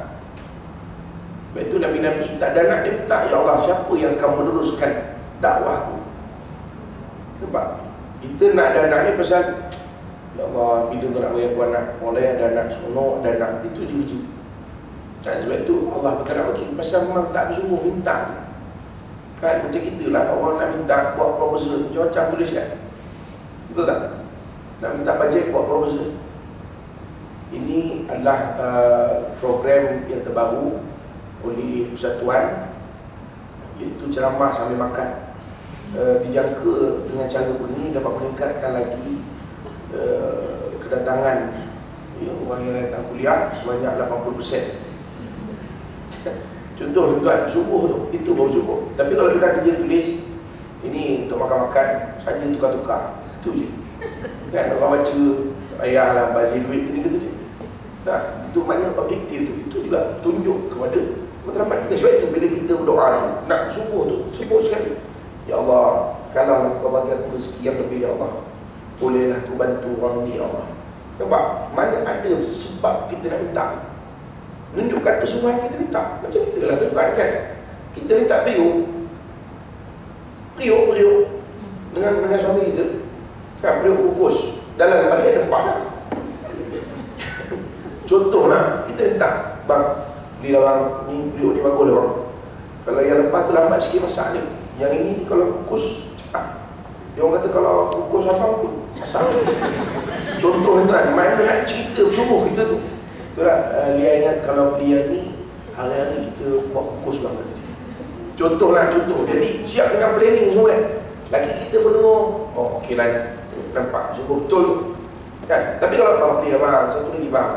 Lepas itu Nabi-Nabi tak ada anak dia minta, ya Allah siapa yang akan meneruskan dakwahku. Nampak? Kita nak ada anak ni pasal ya Allah, bila kau nak bagi aku anak, orang lain ada anak seronok, ada anak, itu dia kerja. Kan sebab itu Allah bukan nak bagi pasal memang tak bersungguh minta. Kan macam kita lah, orang nak minta buat proposal macam-macam tulis kan. Betul tak? Nak minta bajet buat proposal. Ini adalah program yang terbaru oleh Persatuan, iaitu ceramah sambil makan. Dijangka dengan cara begini dapat meningkatkan lagi kedatangan orang yang datang kuliah sebanyak 80%. Contoh tuan, subuh tu, itu baru subuh. Tapi kalau kita kerja tulis, ini untuk makan-makan saja tukar-tukar, itu je. Kan orang baca ayah lah bazir duit ini kata je. Tak, itu maknanya objektif tu. Itu juga tunjuk kepada matlamat kita. Sebab itu bila kita berdoa nak subuh tu, sebut sekali, ya Allah, kalau kau bagi aku rezeki yang lebih ya Allah, bolehlah aku bantu orang ni ya Allah. Nampak? Mana ada sebab kita nak minta. Menunjukkan kesungguhan kita minta. Macam kita lah tuan kan. Kita minta periuk dengan suami kita. Kan periuk kukus. Dalam balik ada 4 dah. Contoh lah, kita minta, bang, belilah bang, ni periuk ni bagus lah bang. Kalau yang lepas tu lambat sikit masak ni. Yang ini kalau kukus cepat. Dia orang kata kalau kukus abang pun masak. Contoh tuan, mana nak cerita sungguh kita tu. Itulah Lia ingat kalau Lia ni hari-hari kita buat kukus bang kata. Contohlah contoh. Jadi siap dengan planning semua kan. Lagi kita berdua, oh okey lah, nampak sungguh betul tu. Kan? Tapi kalau bang Lia bang, satu lagi bang,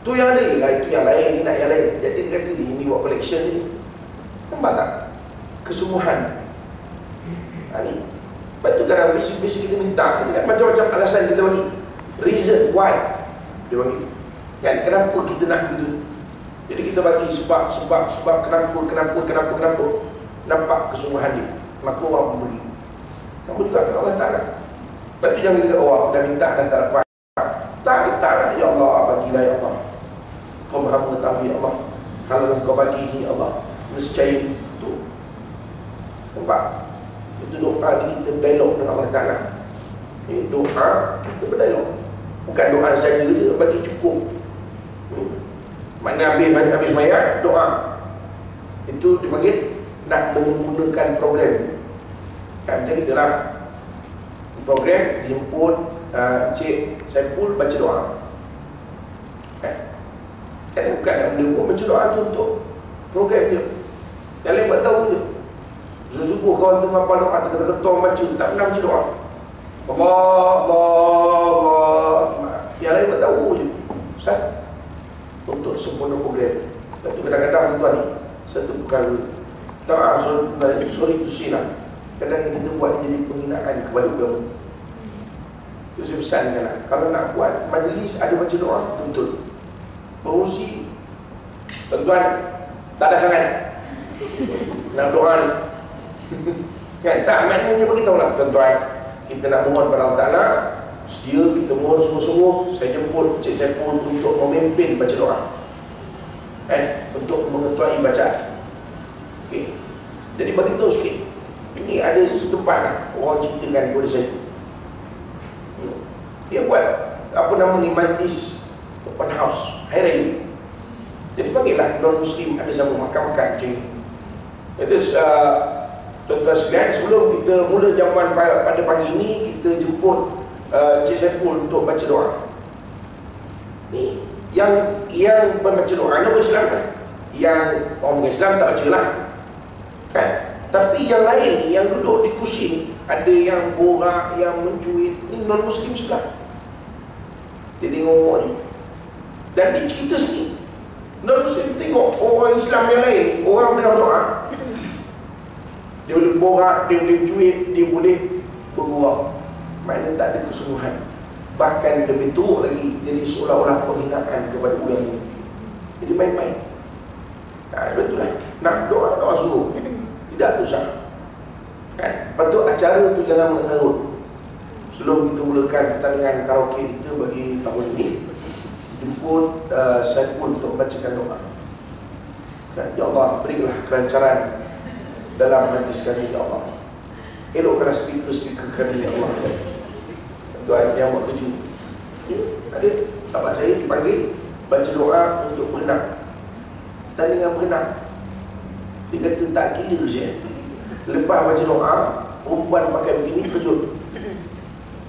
tu yang ada lah, itu yang lain, ni nak yang lain. Jadi dia kata ni buat collection ni. Nampak tak? Kesungguhan. Ni. Lepas tu kadang basic kita minta, kita kan macam-macam alasan kita bagi. Reason why dia bagi. Kan kenapa kita nak begitu. Jadi kita bagi sebab kenapa. Nampak kesungguhan dia. Maka orang memberi. Kamu juga kepada Allah Ta'ala. Lepas tu jangan kita kata, oh aku dah minta dah tak dapat. Tak, minta lah. Ya Allah, bagilah ya Allah. Kau maha mengetahui ya Allah. Kalau kau bagi ni ya Allah, nescaya itu. Nampak? Itu doa ni kita berdialog dengan Allah Ta'ala. Doa kita berdialog. Bukan doa saja je, bagi cukup. Mana habis mayat, doa. Itu dipanggil nak menggunakan program. Kan macam kita lah. Program jemput Cik Saiful baca doa. Kan bukan nak mendukung baca doa tu untuk program je. Yang lain buat tahu je. Subuh kawan tu ngapal doa, ketok baca, tak pernah baca doa. Allah. Yang lain buat tahu je. Ustaz, untuk sempurna program. Lepas tu kadang-kadang tuan ni satu perkara tak sorry to say lah, kadang kita buat jadi penghinaan kepada agama. Itu saya pesankan lah, kalau nak buat majlis ada baca doa, betul. Pengurusi tuan-tuan tak ada tangan nak doa ni. Kan tak, maknanya beritahu lah tuan-tuan, kita nak mohon pada Allah Ta'ala, sedia kita mohon sungguh-sungguh. Saya jemput Cik Saiful untuk memimpin baca doa, untuk mengetuai bacaan. Okay. Jadi beritahu sikit. Ini ada satu tempat lah orang ceritakan kepada saya. Dia buat apa nama ni, majlis open house hari raya. Jadi panggillah non-muslim ada sama makan-makan macam ni. Jadi tuan-tuan sekalian, sebelum kita mula jamuan pada pagi ini, kita jemput Cik Saiful untuk baca doa. Ni yang membaca doa nama Islam kan? Yang orang Islam tak baca lah kan? Tapi yang lain yang duduk di kursi, ada yang borak, yang mencuit, ni non-Muslim sebelah. Dia tengok ni. Dan dia cerita sikit. Non-Muslim tengok orang Islam yang lain, orang tengah berdoa. Dia boleh borak, dia boleh mencuit, dia boleh bergurau. Maknanya tak ada kesungguhan. Bahkan lebih teruk lagi, jadi seolah-olah penghinaan kepada ulama. Jadi main-main. Betul lah. Nak doa suruh. Tidak susah kan? Patut acara tu jangan menurut. Sebelum kita mulakan pertandingan karaoke kita bagi tahun ini, jemput saya pun untuk membacakan doa kan? Ya Allah, berilah kelancaran dalam majlis kami ya Allah. Elokkanlah speaker kami ya Allah. Tuan yang buat kerja ada sahabat saya dipanggil baca doa untuk berenang, tandingan berenang. Dia kata tak kira saya. Lepas baca doa, perempuan pakai begini kejut.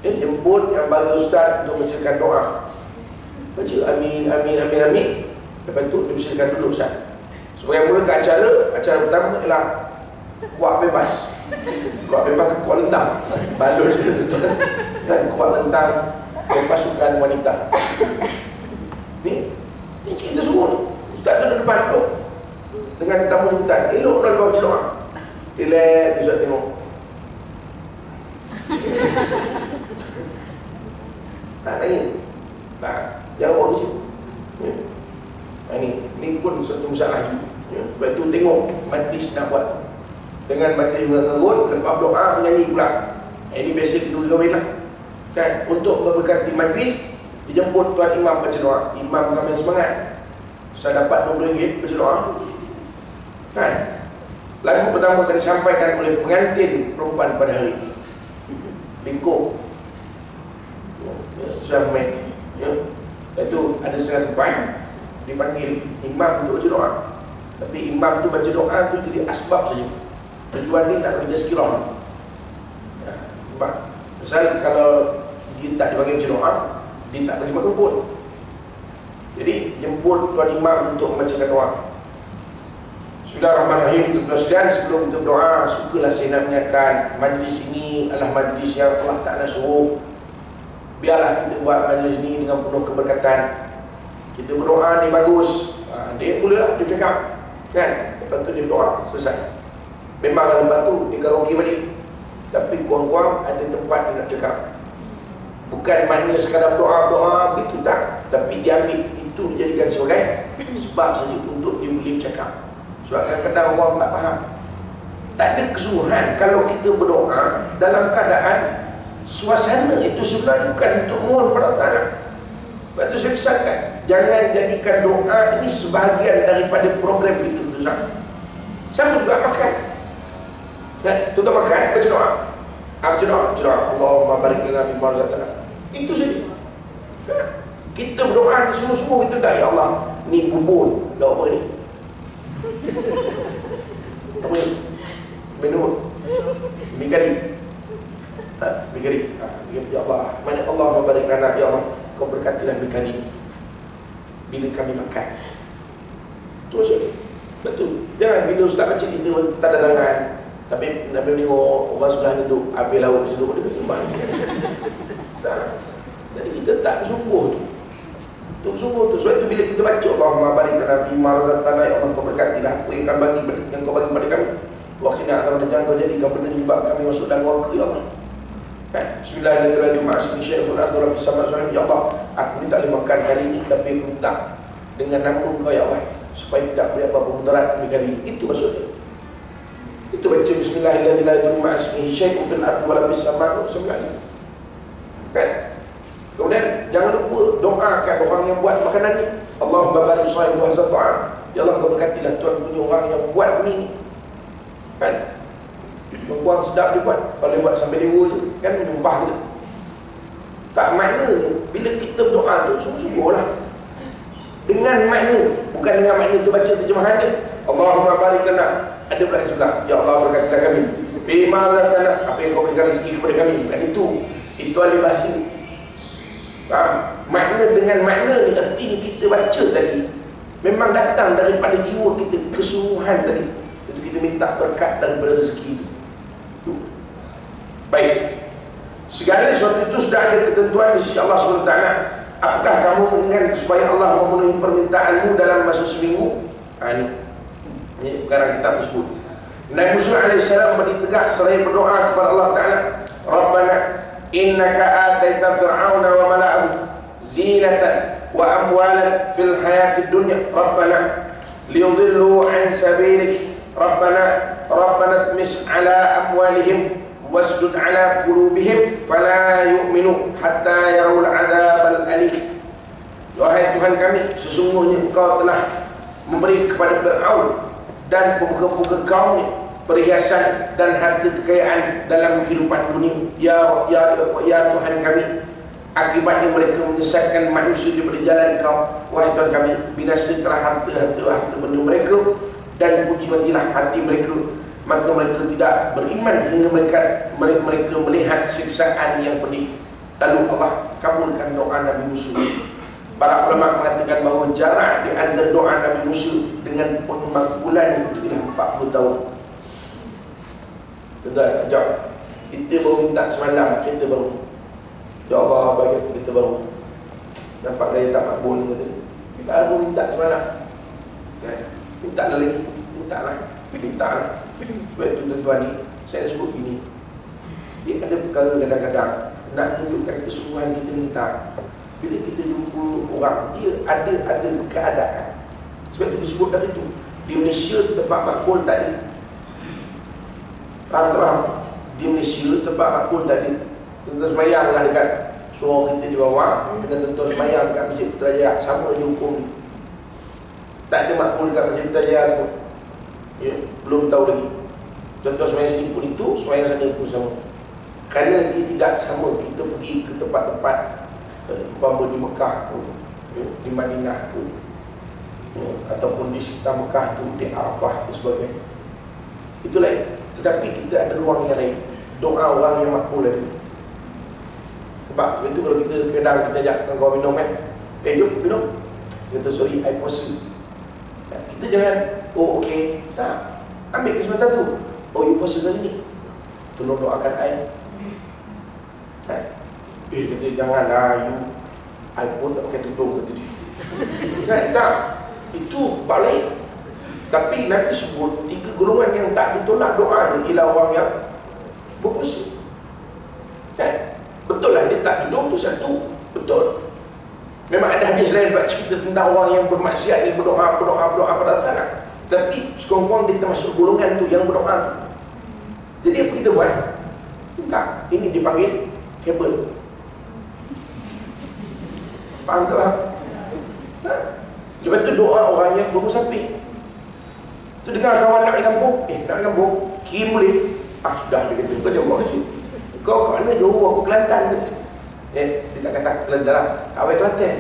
Dia jemput yang bagi ustaz untuk bacakan doa. Baca amin, amin, amin, amin. Lepas tu dia bersilakan duduk ustaz. Sebagai mula ke acara pertama ialah kuat bebas. Kuat bebas ke kuat lentang. Balon dia tu dan kuat lentang pasukan wanita. Ni cerita semua ni. Ustaz tu depan duduk dengan tamu jemputan. Elok nak baca doa. Relax, Ustaz tengok. Tak nangis. Tak, jangan buat kerja. Ini pun satu masalah. Sebab tu tengok majlis nak buat. Dengan majlis mengerut, lepas doa menyanyi pula. Ini biasa kedua kahwin lah kan? Untuk memberkati majlis, dijemput tuan imam baca doa. Imam kami semangat. Saya dapat RM20 baca doa kan? Lagu pertama akan disampaikan oleh pengantin perempuan pada hari ini. Lingkup Sudah main itu ada setengah tempat dipanggil imam untuk baca doa. Tapi imam tu baca doa tu jadi asbab saja. Tujuan ni nak bagi tazkirah. Pasal kalau dia tak dibagi baca doa, dia tak bagi makan pun. Jadi jemput tuan imam untuk membacakan doa. Bismillahirrahmanirrahim. Tuan-tuan sekalian, sebelum kita berdoa, sukalah saya nak mengingatkan majlis ini adalah majlis yang Allah Ta'ala suruh. Biarlah kita buat majlis ini dengan penuh keberkatan. Kita berdoa ni bagus. Dia mulalah dia cakap kan? Lepas tu dia berdoa, selesai. Memanglah lepas tu dia karaoke balik. Tapi kurang-kurang ada tempat dia nak cakap. Bukan maknanya sekadar doa itu tak. Tapi dia ambil itu dijadikan sebagai sebab saja untuk dia boleh bercakap. Sebab kadang-kadang orang tak faham. Tak ada kesungguhan kalau kita berdoa dalam keadaan suasana itu sebenarnya bukan untuk mohon kepada Allah Ta'ala. Sebab itu saya pesankan, jangan jadikan doa ini sebahagian daripada program kita berusaha. Sama juga makan. Tuan makan, baca doa. Baca doa. Allahumma barik lana fi ma razaqtana. Itu saja. Kita berdoa sungguh-sungguh kita tak, ya Allah, ni bubur. Dah apa ni? Apa ni? Menu mi kari. Mi kari. Ya Allah, mana Allah membarik lana, ya Allah, kau berkatilah mi kari bila kami makan. Terus saja. Betul. Jangan bila ustaz baca kita tanda tangan. Tapi nak tengok orang sebelah ni duduk habis laut di situ dia ketimbang. Jadi kita tak bersungguh tu. Untuk bersungguh tu. Sebab itu bila kita baca Allahumma barik lana fi ma razaqtana, ya Allah kau berkatilah apa yang kau bagi kepada kami. Wa qina adzabannar, kau jadikan benda nyebab kami masuk dalam neraka ya Allah. Kan? Bismillahirrahmanirrahim. Ma'asmi syai'un adura fis sama' ya Allah, aku ni tak boleh makan hari ini, tapi aku minta dengan nama Engkau ya Allah supaya tidak boleh apa-apa mudarat hari ini. Itu maksudnya. Itu baca bismillahirrahmanirrahim ma'asmihi syai'un fil ardi wa la fis sama' sebenarnya. Kan? Kemudian jangan lupa doakan orang yang buat makanan ni. Allahumma barik sahibi hadha ta'am. Ya Allah, kau berkatilah Tuhan punya orang yang buat ni. Kan? Juga kurang sedap dia buat. Kalau dia buat sampai dewa tu, kan menyembah kita. Tak maknanya bila kita berdoa tu sungguh-sungguh lah. Dengan makna, bukan dengan makna tu baca terjemahan dia. Allahumma barik lana. Ada pula sebelah, ya Allah berkatilah kami. Bima razaqtana, apa yang kau berikan rezeki kepada kami. Bukan itu. Itu alih basi. Faham? Makna dengan makna ni erti kita baca tadi memang datang daripada jiwa kita, kesungguhan tadi. Itu kita minta berkat daripada rezeki itu. Baik. Segala sesuatu itu sudah ada ketentuan di sisi Allah SWT. Apakah kamu menginginkan supaya Allah memenuhi permintaanmu dalam masa seminggu? Ini perkara kita tersebut. Nabi Musa AS berdiri tegak seraya berdoa kepada Allah Ta'ala. Rabbana innaka ataita fir'auna wa mala'ahu zinatan wa amwalan fil hayatid dunya. Rabbana liyudillu an sabilik. Rabbana tmis ala amwalihim wasdud ala qulubihim fala yu'minu hatta yarawul adzabal alim. Wahai Tuhan kami, sesungguhnya Engkau telah memberi kepada Fir'aun dan pemuka-pemuka kaumnya perhiasan dan harta kekayaan dalam kehidupan dunia. Ya Tuhan kami, akibatnya mereka menyesatkan manusia daripada jalan Kau. Wahai Tuhan kami, binasakanlah harta benda mereka dan puji matilah hati mereka, maka mereka tidak beriman hingga mereka melihat siksaan yang pedih. Lalu Allah kabulkan doa Nabi Musa. Para ulama mengatakan bahawa jarak di antara doa Nabi Musa dengan pemakbulan itu ialah 40 tahun. Tuan-tuan, jawab. Kita baru minta semalam, kita baru. Ya Allah, bagi kita baru. Nampak gaya tak makbul ni. Kita baru minta semalam. Minta lagi. Minta lah. Sebab itu tuan-tuan ni, saya sebut gini. Dia ada perkara kadang-kadang nak tunjukkan kesungguhan kita minta. Bila kita jumpa orang, dia ada keadaan. Sebab itu disebut tadi tu, di Malaysia tempat makbul tadi. Faham? Di Malaysia tempat makbul tadi. Tuan-tuan semayang lah dekat suara kita di bawah, dengan tuan-tuan semayang dekat Masjid Putrajaya, sama je hukum ni. Tak ada makbul dekat Masjid Putrajaya pun. Ya, belum tahu lagi. Tuan-tuan semayang sini pun itu, semayang sana pun sama. Kerana dia tidak sama. Kita pergi ke tempat-tempat umpama di Mekah tu, di Madinah tu, ataupun di sekitar Mekah tu, di Arafah dan sebagainya. Itu lain. Tetapi kita ada ruang yang lain. Doa orang yang makbul lagi. Sebab itu kalau kita kadang kita ajak kawan minum kan, jom minum. Kita sorry, I puasa. Kita jangan, oh okey, tak. Ambil kesempatan tu. Oh, you puasa kali ni, tolong doakan I. Dia kata janganlah you, I pun tak pakai tudung kata dia. Kan? Tak. Itu balik. Tapi Nabi sebut 3 golongan yang tak ditolak doa ni ialah orang yang berpuasa. Kan? Betul lah dia tak tudung tu satu. Betul. Memang ada hadis lain buat cerita tentang orang yang bermaksiat ni berdoa pada sana. Tapi sekurang-kurang dia termasuk golongan tu yang berdoa. Jadi apa kita buat? Tak. Ini dipanggil kabel. Faham tak lah? Lepas tu doa orang yang bermusafir. Tu dengar kawan nak di kampung, nak di kampung, kirim boleh. Sudah dia kata, kau jawab kecil. Kau kat mana? Johor, aku Kelantan kata. Dia tak kata Kelantan lah, awal Kelantan.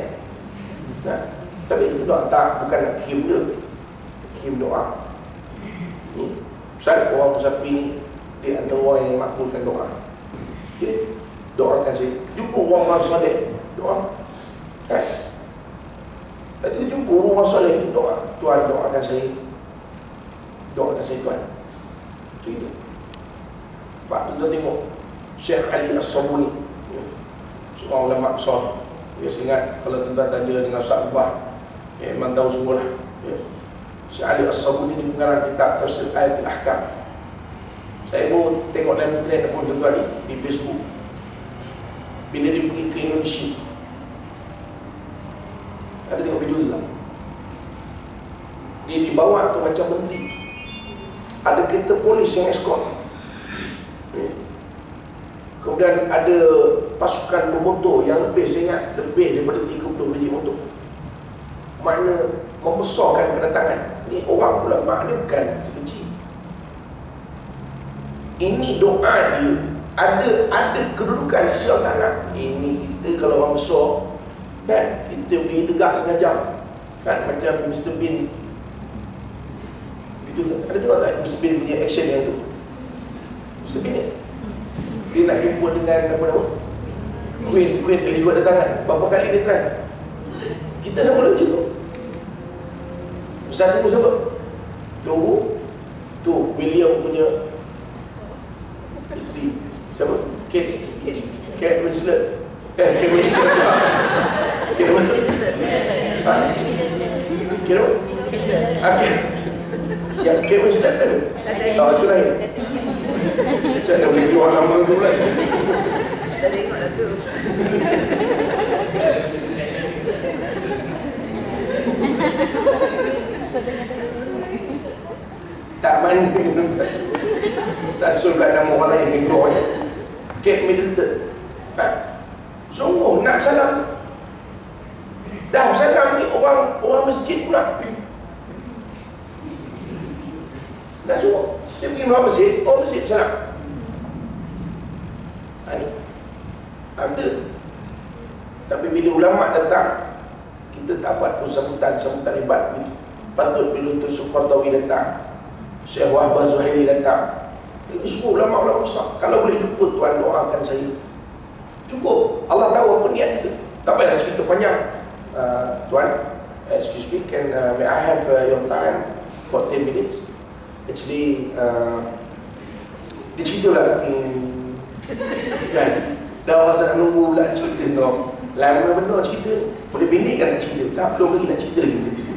Tapi itu doa tak, bukan nak kirim dia. Kirim doa. Ni, Ustaz, orang musafir ni, dia antara orang yang makbulkan doa. Okay. Doakan saya. Jumpa orang-orang soleh, doa. Lepas tu jumpa orang soleh, doa. Tuhan doakan saya. Doakan saya Tuhan. Macam itu. Sebab tu kita tengok Syekh Ali As-Sabuni, seorang ulama besar. Saya ingat kalau tuan-tuan tanya dengan Ustaz Ubah, memang tahu semua lah. Syekh Ali As-Sabuni ni pengarang kitab Tafsir Ayatul Ahkam. Saya pun tengok dalam internet pun tuan-tuan ni, di Facebook. Bila dia pergi ke Indonesia, ada tengok video juga. Dia dibawa tu macam menteri. Ada kereta polis yang escort. Kemudian ada pasukan bermotor yang lebih, saya ingat lebih daripada 30 biji motor. Makna membesarkan kedatangan. Ni orang ulama ni bukan kecil. Ini doa dia ada kedudukan sosial tanah. Ini kita kalau orang besar kan, kita beri tegak setengah jam kan, macam Mr. Bean itu. Ada tengok tak Mr. Bean punya action yang itu? Mr. Bean ni dia nak jumpa dengan apa nama Queen Elizabeth datang kan, berapa kali dia try. Kita sama macam tu. Satu siapa? Tunggu tu William punya isteri siapa? Kate Winslet. Kate Winslet. Kate apa? Ha? Kate apa? Ya, Kate Winslet ada. Oh, itu lain. Saya dah boleh keluar nama tu pula. Dah tengok dah tu. Tak mana Sasul pula nama orang lain yang keluar ni. Kate Middleton. Sungguh nak salam. Dah salam ni orang masjid pula. Dah suruh. Dia pergi luar masjid, orang masjid salam. Ni ada. Tapi bila ulama datang, kita tak buat pun sambutan hebat begitu. Patut bila tu Sukartawi datang, Syekh Wahbah Zuhaili datang, ini semua ulama-ulama besar. Kalau boleh jumpa tuan, doakan saya. Cukup. Allah tahu apa niat kita. Tak payah cerita panjang. Tuan, excuse me, may I have your time for 10 minutes? Actually, dia cerita lah kan? Dah orang tak nak nunggu pula cerita tu. Lama benar cerita. Boleh pendek kan nak cerita? Tak, belum lagi nak cerita lagi kita.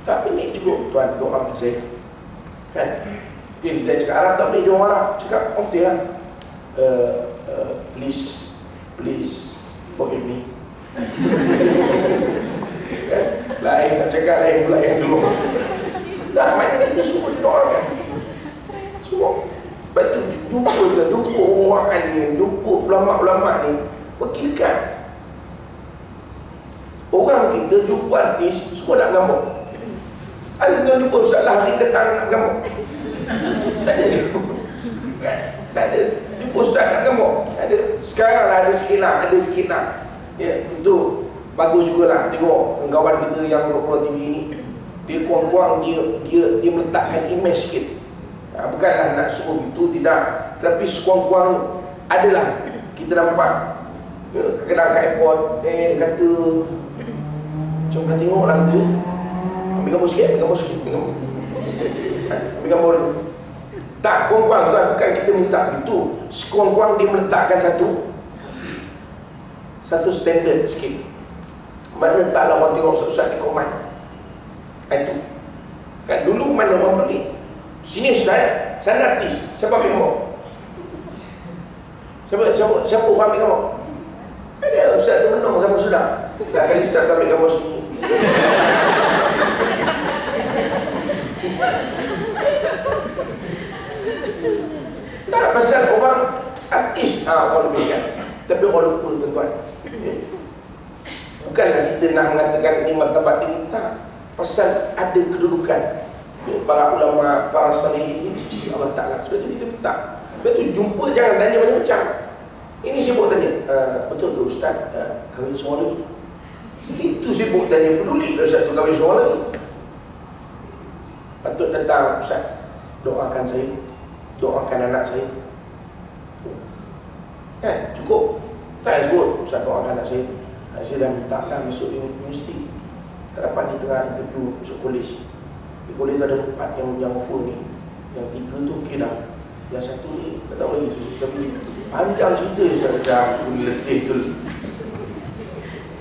Tak pendek cukup. Tuan, doakan saya. Kan? Okay, kita cakap Arab tak boleh, dia orang Arab. Cakap, okey lah. Please forgive me. Lain tak cakap, lain pula yang dulu. Tak, maknanya kita semua doakan. Semua. Lepas tu jumpa orang ni, jumpa ulama-ulama ni, makin dekat. Orang kita jumpa artis, semua nak gambar. Ada yang jumpa Ustaz Lahri datang nak gambar. Tak ada siapa. Tak ada. Jumpa Ustaz nak gambar. Ada. Sekarang lah ada sikit lah. Ya, itu bagus jugalah tengok kawan kita yang Pro TV ni. Dia kurang-kurang dia meletakkan image sikit. Bukanlah nak suruh itu, tidak. Tapi sekurang-kurang adalah kita nampak. Kadang-kadang kat airport, dia kata macam pernah tengok lah kata, ambil gambar sikit. Ambil gambar dulu. Tak, kurang-kurang tuan, bukan kita minta itu. Sekurang-kurang dia meletakkan satu standard sikit. Maknanya taklah orang tengok Ustaz di komen. Itu kan dulu mana orang pergi sini Ustaz, sana artis, siapa ambil gambar? Siapa orang ambil gambar? Ada Ustaz tu menang sama sudah. Tak kali Ustaz ambil gambar sini. Tak, pasal orang artis orang lebih kan. Tapi orang lupa tuan-tuan. Bukanlah kita nak mengatakan ini martabat tinggi, tak. Pasal ada kedudukan para ulama, para salih ini di sisi Allah Ta'ala. Sebab itu kita minta. Sebab itu jumpa jangan tanya macam-macam. Ini sibuk tanya, betul ke Ustaz kahwin seorang lagi? Itu sibuk tanya, peduli Ustaz tu kahwin seorang lagi. Patut datang Ustaz, doakan saya, doakan anak saya. Kan, cukup. Tak payah sebut, Ustaz doakan anak saya. Saya dah minta dah masuk universiti. Harapan ni tengah interview masuk kolej. Di kolej tu ada 4 yang offer ni. Yang 3 tu okey dah. Yang 1 ni tak tahu lagi. Tapi panjang cerita je saya kata letih tu.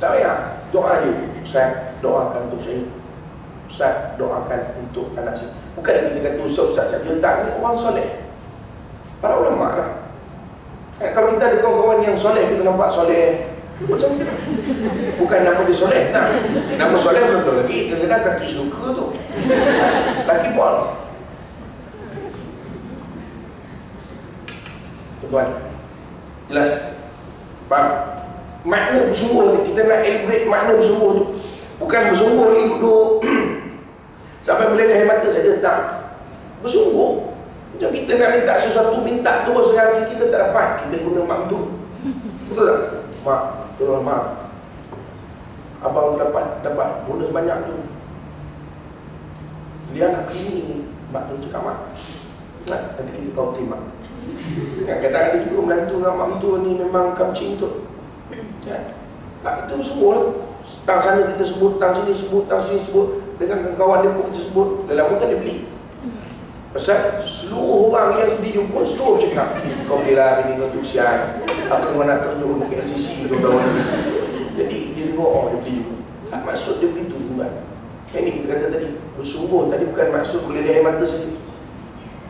Tak payah. Doa je. Ustaz doakan untuk saya. Ustaz doakan untuk anak saya. Bukan kita kata Ustaz saja. Tak, ni orang soleh. Para ulama lah. Kalau kita ada kawan-kawan yang soleh, kita nampak soleh macam tu. Bukan nama dia soleh, tak. Nama soleh belum tahu lagi. Kadang-kadang kaki suka tu, kaki bol. Tuan, jelas? Faham? Makna bersungguh, kita nak elaborate makna bersungguh tu. Bukan bersungguh ni duduk sampai meleleh air mata saja, tak. Bersungguh. Macam kita nak minta sesuatu, minta terus sekali kita tak dapat, kita guna mak tu. Betul tak? Mak, tolong mak, abang dapat bonus banyak tu. Dia nak ini, mak tu cakap mak, nah, nanti kita kau terima. Kadang-kadang ada juga menantu dengan mak tu ni memang kamcing tu. Ya. Tak, itu semua tang sana kita sebut, tang sini sebut, tang sini sebut, dengan kawan dia pun kita sebut. Dah lama kan dia beli. Pasal seluruh orang yang dijumpa seluruh cakap, kau belilah bini kau tu sian, apa kau nak tunjuk ke LCC tu kawan. Jadi dia tengok, oh dia beli juga. Tak maksud dia begitu juga. Yang ni kita kata tadi, bersungguh tadi bukan maksud boleh lihat mata saja.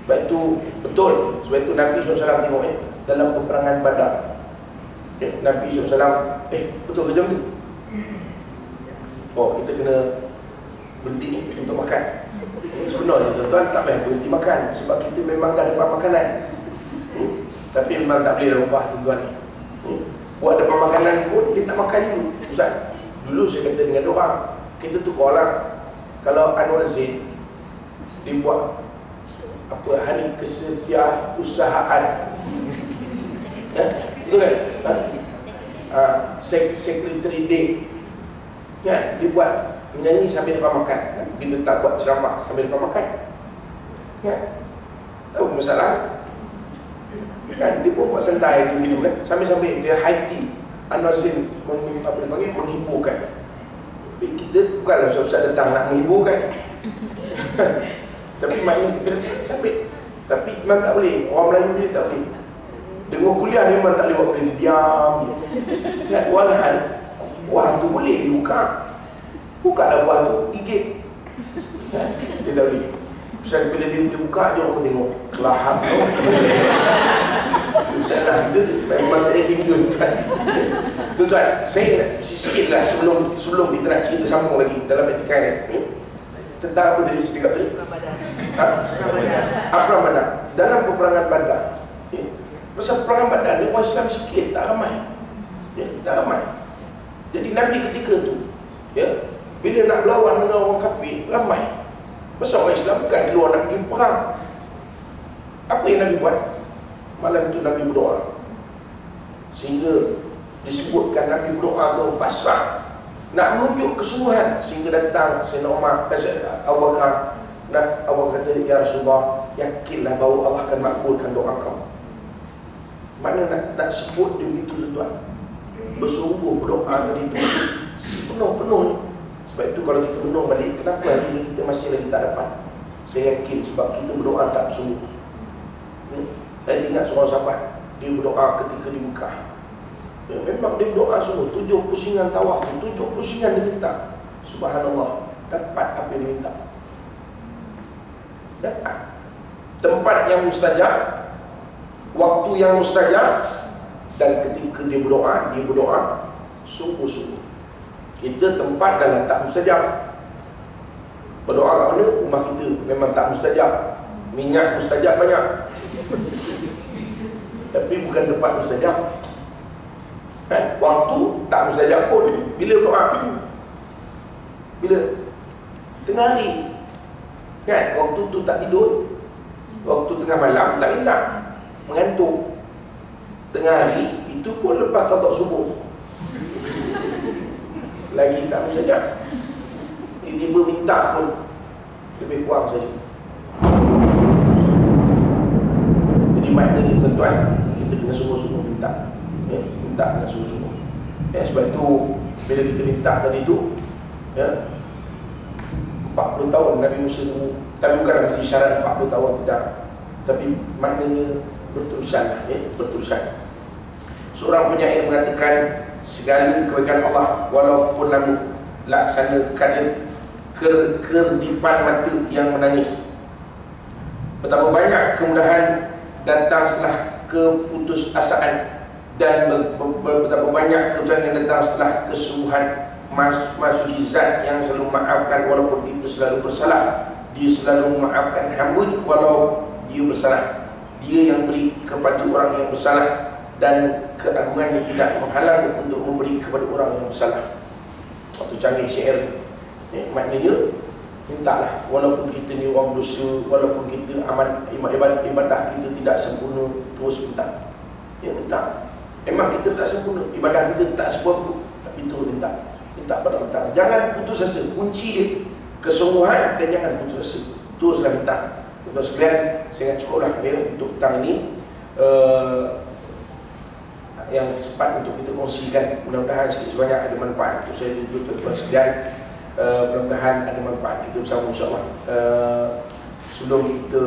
Sebab itu betul, sebab itu Nabi SAW tengok dalam peperangan Badar. Nabi SAW, betul ke jam tu? Oh, kita kena berhenti ni untuk makan. Sebenarnya tuan-tuan tak payah berhenti makan, sebab kita memang dah dapat makanan. Tapi memang tak boleh ubah tuan-tuan ni. Buat dapat makanan pun dia tak makan dulu. Ustaz, dulu saya kata dengan doa, kita tukar lah. Kalau Anwar Zain dia buat apa, hari kesetiausahaan, betul kan? Secretary Day kan, dia buat menyanyi sambil depan makan. Kita tak buat ceramah sambil depan makan kan? Tahu masalah kan? Dia pun buat santai tu gitu kan, sambil-sambil dia high tea. Anwar Zain menghiburkan. Tapi kita bukanlah ustaz datang nak menghiburkan. Tapi maknanya kita sambil. Tapi memang tak boleh, orang Melayu dia tak boleh. Dengar kuliah dia memang tak boleh buat, boleh diam kan? Walahan buah tu boleh buka, bukalah buah tu, gigit kan? Dia tak boleh. Pasal bila dia buka je orang tengok lahap tu. Susah lah, kita memang tak ada tinggal tuan-tuan. Saya nak sikit lah sebelum kita nak cerita sambung lagi dalam etika ni. Tentang apa tadi saya cakap tadi? Perang Badar. Dalam peperangan Badar, pasal peperangan Badar ni orang Islam sikit, tak ramai. Tak ramai. Jadi Nabi ketika tu, bila nak berlawan dengan orang kafir, ramai. Pasal orang Islam bukan keluar nak pergi perang. Apa yang Nabi buat? Malam itu Nabi berdoa. Sehingga disebutkan Nabi berdoa tu pasal nak menunjuk kesungguhan, sehingga datang Sayyidina Umar, Abu Bakar, Abu Bakar kata, ya Rasulullah, yakinlah bahawa Allah akan makbulkan doa kau. Mana nak sebut dia begitu tuan-tuan, bersungguh berdoa tadi itu sepenuh-penuh. Sebab itu kalau kita renung balik, kenapa hari ini kita masih lagi tak dapat? Saya yakin sebab kita berdoa tak bersungguh. Saya ingat seorang sahabat, dia berdoa ketika di Mekah. Memang dia berdoa sungguh, 7 pusingan tawaf tu, 7 pusingan dia minta. Subhanallah, dapat apa yang dia minta. Dapat. Tempat yang mustajab, waktu yang mustajab, dan ketika dia berdoa sungguh-sungguh. Kita tempat dah tak mustajab. Berdoa kat mana? Rumah kita memang tak mustajab. Minyak mustajab banyak, tapi bukan tempat mustajab kan? Waktu tak mustajab pun. Bila doa? Bila? Tengah hari kan? Waktu tu tak tidur, waktu tengah malam tak minta, mengantuk. Tengah hari, itu pun lepas tatok subuh lagi tak mustajab. Tiba-tiba minta pun lebih kurang saja. Jadi maknanya tuan-tuan, kita kena sungguh-sungguh minta. Minta dengan sungguh-sungguh. Sebab itu bila kita minta tadi tu, 40 tahun Nabi Musa tunggu. Tapi bukanlah mesti syarat 40 tahun, tidak. Tapi maknanya berterusan, berterusan. Seorang penyair mengatakan, segala kebaikan Allah walaupun lalu laksana kadar kerdipan mata yang menangis. Betapa banyak kemudahan datang setelah keputusasaan, dan betapa banyak kemudahan yang datang setelah kesungguhan. Ma'sujizat yang selalu memaafkan walaupun kita selalu bersalah. Dia selalu memaafkan hamba walau dia bersalah. Dia yang beri kepada orang yang bersalah, dan keagungannya tidak menghalang untuk memberi kepada orang yang bersalah. Waktu canggih syair, maknanya mintalah walaupun kita ni orang berdosa, walaupun kita ibadah kita tidak sempurna, terus minta. Minta. Memang kita tak sempurna, ibadah kita tak sempurna, tapi terus minta. Minta pada Allah. Jangan putus asa. Kunci dia kesungguhan, dan jangan putus asa. Teruslah minta. Tuan-tuan sekalian, saya ingat cukuplah untuk petang ini. yang sempat untuk kita kongsikan. Mudah-mudahan sikit sebanyak ada manfaat untuk saya untuk tuan-tuan sekalian. Mudah-mudahan ada manfaat kita bersama insya-Allah. Sebelum kita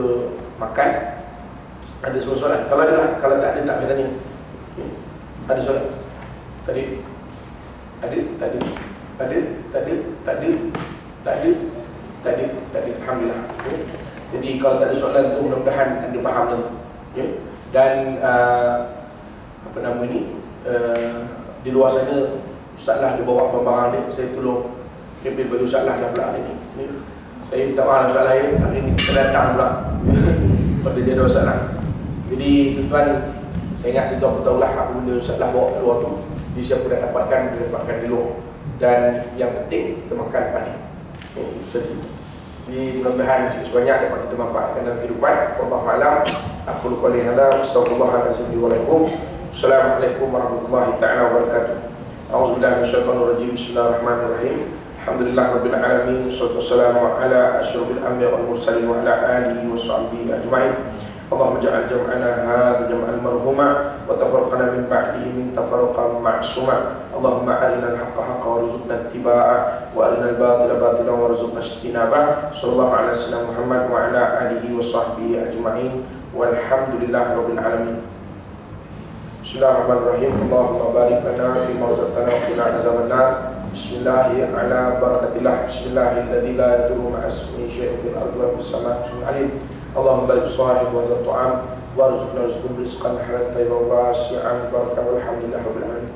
makan, ada soalan. Kalau ada, kalau tak ada tak payah tanya. Ada soalan? Tadi alhamdulillah. Jadi kalau tak ada soalan tu mudah-mudahan anda faham tadi. Ya. Dan apa nama ni? Di luar sana Ustaz lah dia bawa barang dia, saya tolong kempen bagi Ustaz lah dah pula hari ni. Ya. Saya minta maaf Ustaz lah hari ni kita datang pula. Pada dia Ustaz lah. Jadi tuan-tuan, saya ingat tuan-tuan tahu lah apa benda Ustaz lah bawa kat luar tu. Jadi siapa dah dapatkan, dia dapatkan di luar. Dan yang penting kita makan pagi. Sedih. Jadi mudah-mudahan sebanyak dapat kita manfaatkan dalam kehidupan. Wallahu a'lam. Aku qouli hadza, astaghfirullahalazim wa lakum. Assalamualaikum warahmatullahi taala wabarakatuh. A'udzubillahi minasyaitonir rajim. Bismillahirrahmanirrahim. Alhamdulillahirabbil alamin. Wassalatu wassalamu ala asyrofil anbiya'i wal mursalin wa ala alihi washabbihi ajma'in. Allahumma ja'al jam'ana hadza jam'an marhuma wa tafarraqana min ba'dihi min tafarruqan ma'suma. Allahumma arinal haqqa haqqan warzuqna ittiba'ah wa arinal batila batilan warzuqna ijtinabah. Sallallahu ala sayyidina Muhammad wa ala alihi wa sahbihi ajma'in. Walhamdulillahi rabbil alamin. Bismillahirrahmanirrahim. Allahumma barik lana fi ma razaqtana wa qina azabannar. Bismillahi ala barakatillah. Bismillahilladzi la yadurru ma'a ismihi syai'un fil ardi wa fis samaa'i. Bismillahirrahmanirrahim. Allahumma barik sahib wa ta'am warzuqna rizqan halalan tayyiban wasi'an barakah walhamdulillahi rabbil alamin.